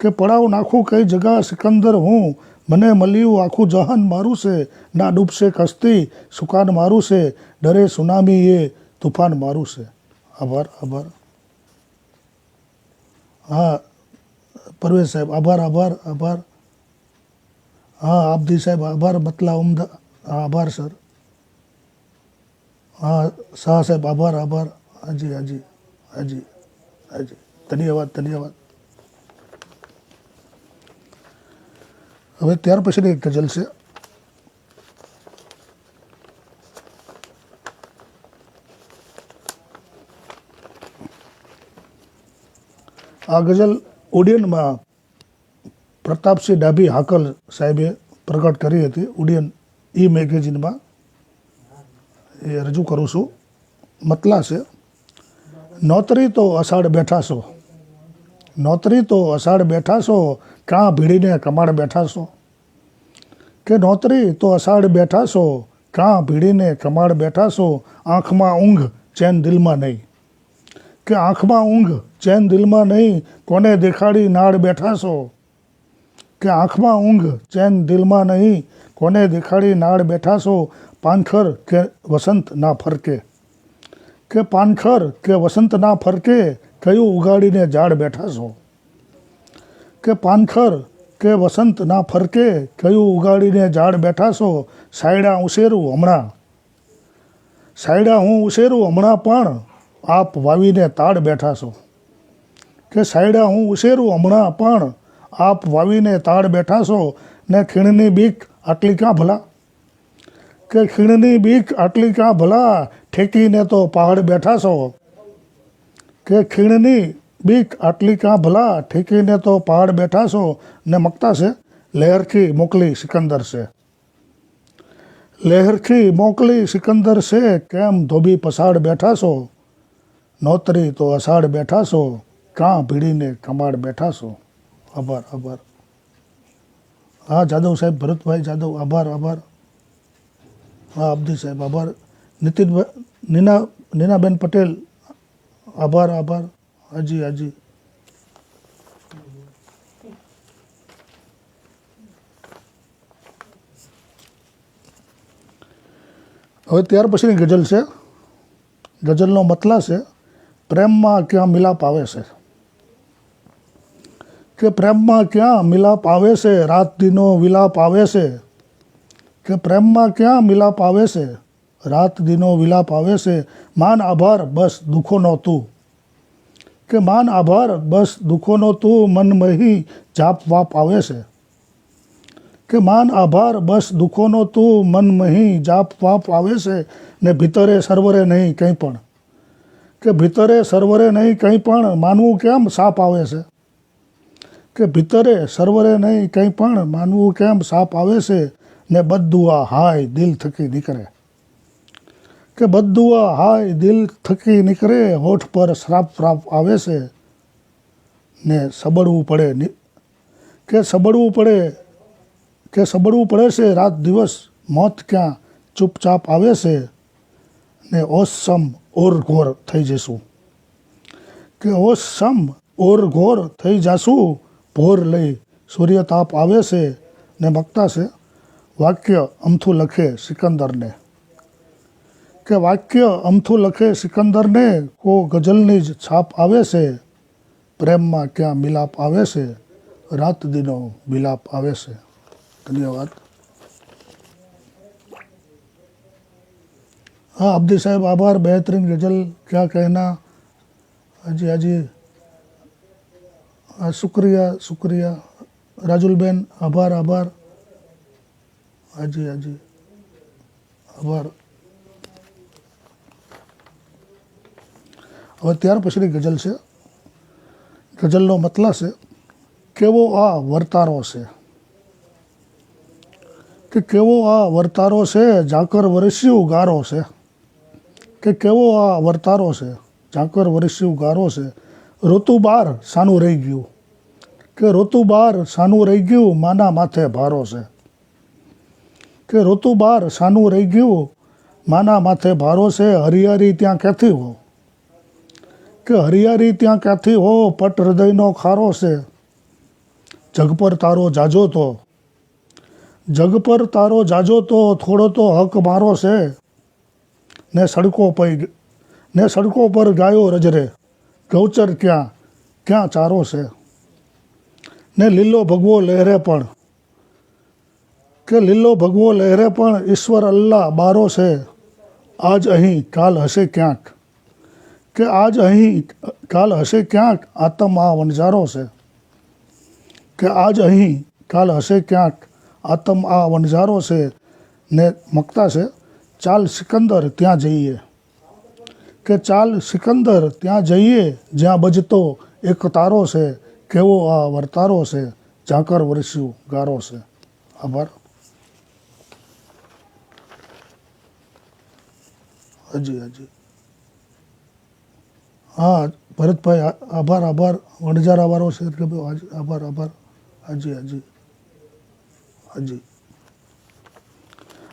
કે પડાવ નાખું કઈ જગા સિકંદર હું. મને મળ્યું આખું જહાન મારું છે. ના ડૂબશે કસ્તી સુકાન મારું છે. ડરે સુનામી એ તુફાન મારું છે. આભાર, આભાર. હા પરવેશ સાહેબ, આભાર, આભાર, આભાર. હા આપદી સાહેબ, આભાર. મતલા ઉમદા, આભાર સર. હા શાહ સાહેબ, આભાર, આભાર. હાજી, હાજી, હાજી, હાજી. ધન્યવાદ, ધન્યવાદ. હવે ત્યાર પછીની એક ગઝલ છે. આ ગઝલ ઉડિયનમાં પ્રતાપસિંહ ડાભી હાકલ સાહેબે પ્રગટ કરી હતી. ઉડિયન મેગેઝિનમાં એ રજૂ કરું છું. મતલા છે. નોતરી તો અષાઢ બેઠા છો, નોતરી તો અષાઢ બેઠા છો, કાં ભીડીને કમાડ બેઠા છો. કે નોતરી તો અષાઢ બેઠા છો, કાં ભીડીને કમાડ બેઠા છો. આંખમાં ઊંઘ ચેન દિલમાં નહીં, કે આંખમાં ઊંઘ ચેન દિલમાં નહીં, કોને દેખાડી નાડ બેઠા છો. કે આંખમાં ઊંઘ ચેન દિલમાં નહીં, કોને દેખાડી નાડ બેઠા છો. પાનખર કે વસંત ના ફરકે, કે પાનખર કે વસંત ના ફરકે, કયું ઉગાડીને ઝાડ બેઠા છો. કે પાનખર કે વસંત ના ફરકે, કયું ઉગાડીને ઝાડ બેઠા છો. સાયડા ઉછેરું હમણાં, સાયડા હું ઉછેરું હમણાં, પણ આપ વાવીને તાડ બેઠા છો. કે સાયડા હું ઉછેરું હમણાં, પણ આપ વાવીને તાડ બેઠા છો. ને ખીણની બીક આટલી ક્યાં ભલા, કે ખીણની બીક આટલી ક્યાં ભલા, ઠેકીને તો પહાડ બેઠા છો. કે ખીણની બીક આટલી ક્યાં ભલા, ઠેકીને તો પહાડ બેઠા છો. ને મકતા છે. લહેરખી મોકલી સિકંદર છે, લહેરખી મોકલી સિકંદર છે, કેમ ધોબી પસાડ બેઠા છો. નોતરી તો અષાઢ બેઠા છો, કાં ભીડીને કમાડ બેઠા છો. આભાર આભાર. હા જાદવ સાહેબ, ભરતભાઈ જાદવ, આભાર આભાર. હા અબ્દી સાહેબ આભાર. નીતિનભાઈ, નીનાબેન પટેલ આભાર આભાર. હાજી હાજી. હવે ત્યાર પછીની ગઝલ છે. ગઝલનો મતલા છે. પ્રેમમાં ક્યાં મિલાપ આવે છે, કે પ્રેમમાં ક્યાં મિલાપ આવે છે, રાત દિનો વિલાપ આવે છે. કે પ્રેમમાં ક્યાં મિલાપ આવે છે, રાત દિનો વિલાપ આવે છે. માન આભાર બસ દુઃખોનો તું, કે માન આભાર બસ દુઃખોનો તું, મન મહી જાપ વાપ આવે છે. કે માન આભાર બસ દુઃખોનો તું, મન મહી જાપ વાપ આવે છે. ને ભીતરે સર્વરે નહીં કંઈ પણ, કે ભીતરે સર્વરે નહીં કંઈ પણ, માનવું કેમ સાપ આવે છે. કે ભીતરે સર્વરે નહીં કંઈ પણ, માનવું કેમ સાપ આવે છે. ને બદદુઆ હાય દિલ થકી નીકળે, કે બદદુઆ હાય દિલ થકી નીકળે, હોઠ પર શ્રાપ શ્રાપ આવે છે. ને સબડવું પડે, કે સબડવું પડે, કે સબડવું પડે છે રાત દિવસ, મોત ક્યાં ચૂપચાપ આવે છે. ને ઓસમ ઓર ઘોર થઈ જશું, કે ઓસમ ઓર ઘોર થઈ જાશું, ભોર લઈ સૂર્યતાપ આવે છે. ને મકતા છે. વાક્ય અમથું લખે સિકંદરને, કે વાક્ય અમથું લખે સિકંદરને, કો ગઝલની જ છાપ આવે છે. પ્રેમમાં ક્યાં મિલાપ આવે છે, રાત દિનો વિલાપ આવે છે. ધન્યવાદ. हाँ अब्दी साहब आभार. बेहतरीन गज़ल, क्या कहना. हाजी हाजी. शुक्रिया शुक्रिया. राजुलबेन आभार आभार. हाजी हाजी આભાર. હવે ત્યાર પછીની ગઝલ છે. ગઝલનો મતલા છે. કેવો આ વર્તારો છે, કે કેવો આ વર્તારો છે, ઝાકર વરસ્યું ગારો છે. કે કેવો આ વર્તારો છે, ઝાકર વરસ્યું ગારો છે. ઋતુ બાર સાનું રહી ગયું, કે ઋતુ બાર સાનું રહી ગયું, માના માથે ભારો છે. કે ઋતુ બાર સાનું રહી ગયું, માના માથે ભારો છે. હરિયારી ત્યાં ક્યાંથી હો, કે હરિયારી ત્યાં ક્યાંથી હો, પટ હૃદયનો ખારો છે. જગ પર તારો જાજો તો, જગ પર તારો જાજો તો, થોડો તો હક મારો છે. ને સડકો પર ગાયો રજરે, ગૌચર ક્યાં ક્યાં ચારો છે. ને લીલો ભગવો લહેરે પણ, કે લીલો ભગવો લહેરે પણ, ઈશ્વર અલ્લાહ બારો છે. આજ અહીં કાલ હશે ક્યાંક, કે આજ અહીં કાલ હશે ક્યાંક, આતમ આ વણઝારો છે. કે આજ અહીં કાલ હશે ક્યાંક, આતમ આ વણઝારો છે ને મકતા છે, ચાલ સિકંદર ત્યાં જઈએ, કે ચાલ સિકંદર ત્યાં જઈએ, જ્યાં બજતો એક તારો છે, કેવો આ વર્તારો છે, ઝાકર વરસ્યું ગારો છે. આભાર. હાજી. હા ભરતભાઈ, આભાર. વણઝારાવાળો છે એટલે આભાર. હાજી.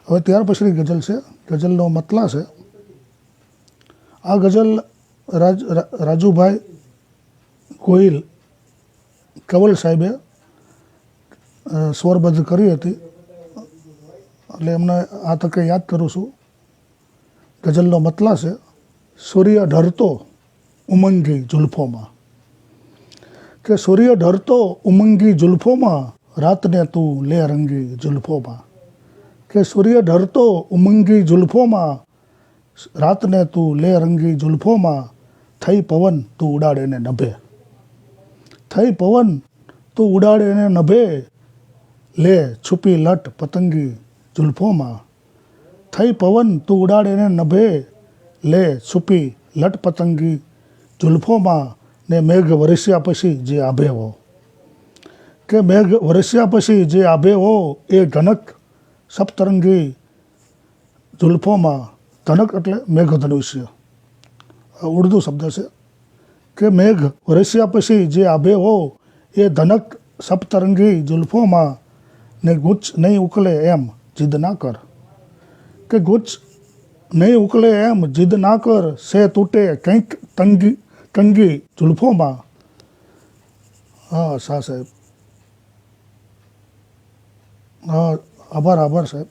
હવે ત્યાર પછીની ગઝલ છે, ગઝલનો મતલા છે. આ ગઝલ રાજુભાઈ ગોહિલ કંવલ સાહેબે સ્વરબદ્ધ કરી હતી, એટલે એમને આ તકે યાદ કરું છું. ગઝલનો મતલા છે, સૂર્ય ઢળતો ઉમંગી જુલ્ફોમાં, કે સૂર્ય ઢળતો ઉમંગી જુલ્ફોમાં, રાતને તું લે રંગી જુલ્ફોમાં, કે સૂર્ય ઢળતો ઉમંગી જુલ્ફોમાં, રાતને તું લે રંગી જુલ્ફોમાં, થઈ પવન તું ઉડાડે ને નભે, થઈ પવન તું ઉડાડે ને નભે, લે છુપી લટ પતંગી જુલ્ફોમાં, થઈ પવન તું ઉડાડે ને નભે, લે છુપી લટ પતંગી જુલ્ફોમાં, ને મેઘ વરસ્યા પછી જે આભે હો, કે મેઘ વરસ્યા પછી જે આભે હો, એ ઘનક સપ્તરંગી જુલ્ફોમાં, ધનક એટલે મેઘધનુષ્ય, ઉર્દુ શબ્દ છે, કે મેઘ વરસ્યા પછી જે આભે હો, એ ધનક સપ્તરંગી જુલ્ફોમાં, ને ગુચ્છ નહીં ઉકલે એમ જીદ ના કર, કે ગુચ્છ નહીં ઉકલે એમ જીદ ના કર, સે તૂટે કંઈક તંગી જુલ્ફોમાં. હા શાહ સાહેબ, હા આભાર સાહેબ.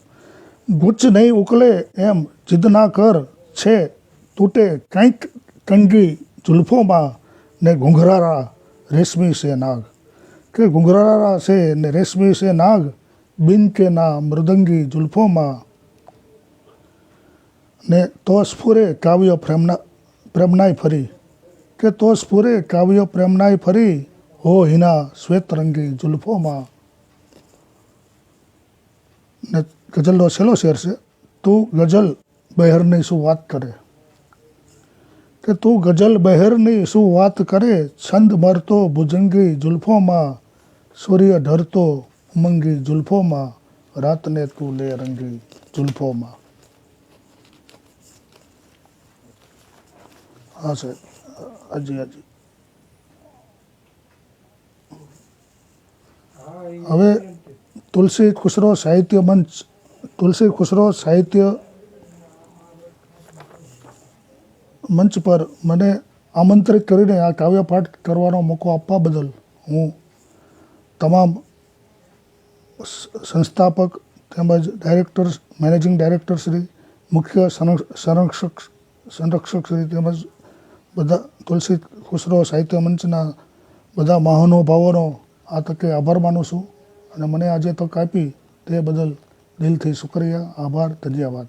ગુચ્છ નહીં ઉકલે એમ જીદ ના કર, છે તૂટે કંઈક કંગી જુલ્ફોમાં, ને ઘૂંઘરારા રેશમી છે નાગ, કે ઘૂંઘરારા છે ને રેશમી છે નાગ, બિન કે ના મૃદંગી જુલ્ફોમાં, ને તો સ્ફુરે કાવ્ય પ્રેમનાય ફરી, કે તો સ્ફુરે કાવ્ય પ્રેમનાય ફરી, હો હિના શ્વેતરંગી જુલ્ફોમાં. ને ગઝલનો છેલ્લો શેર છે, તું ગઝલ બહેરની શું વાત કરે, કે તું ગઝલ બહેરની શું વાત કરે, છંદ મરતો ભુજંગી જુલ્ફોમાં, સૂર્ય ઢળતો ઉમંગી જુલ્ફોમાં, રાતને તું લે રંગી જુલ્ફોમાં. હા સાહેબ, હાજી. હવે તુલસી ખુસરો સાહિત્ય મંચ પર મને આમંત્રિત કરીને આ કાવ્ય પાઠ કરવાનો મોકો આપવા બદલ હું તમામ સંસ્થાપક તેમજ ડાયરેક્ટર, મેનેજિંગ ડાયરેક્ટર શ્રી, મુખ્ય સંરક્ષક શ્રી તેમજ બધા તુલસી ખુસરો સાહિત્ય મંચના બધા મહાનુભાવોનો આ તકે આભાર માનું છું, અને મને આજે તક આપી તે બદલ દિલથી શુક્રિયા, આભાર, ધન્યવાદ.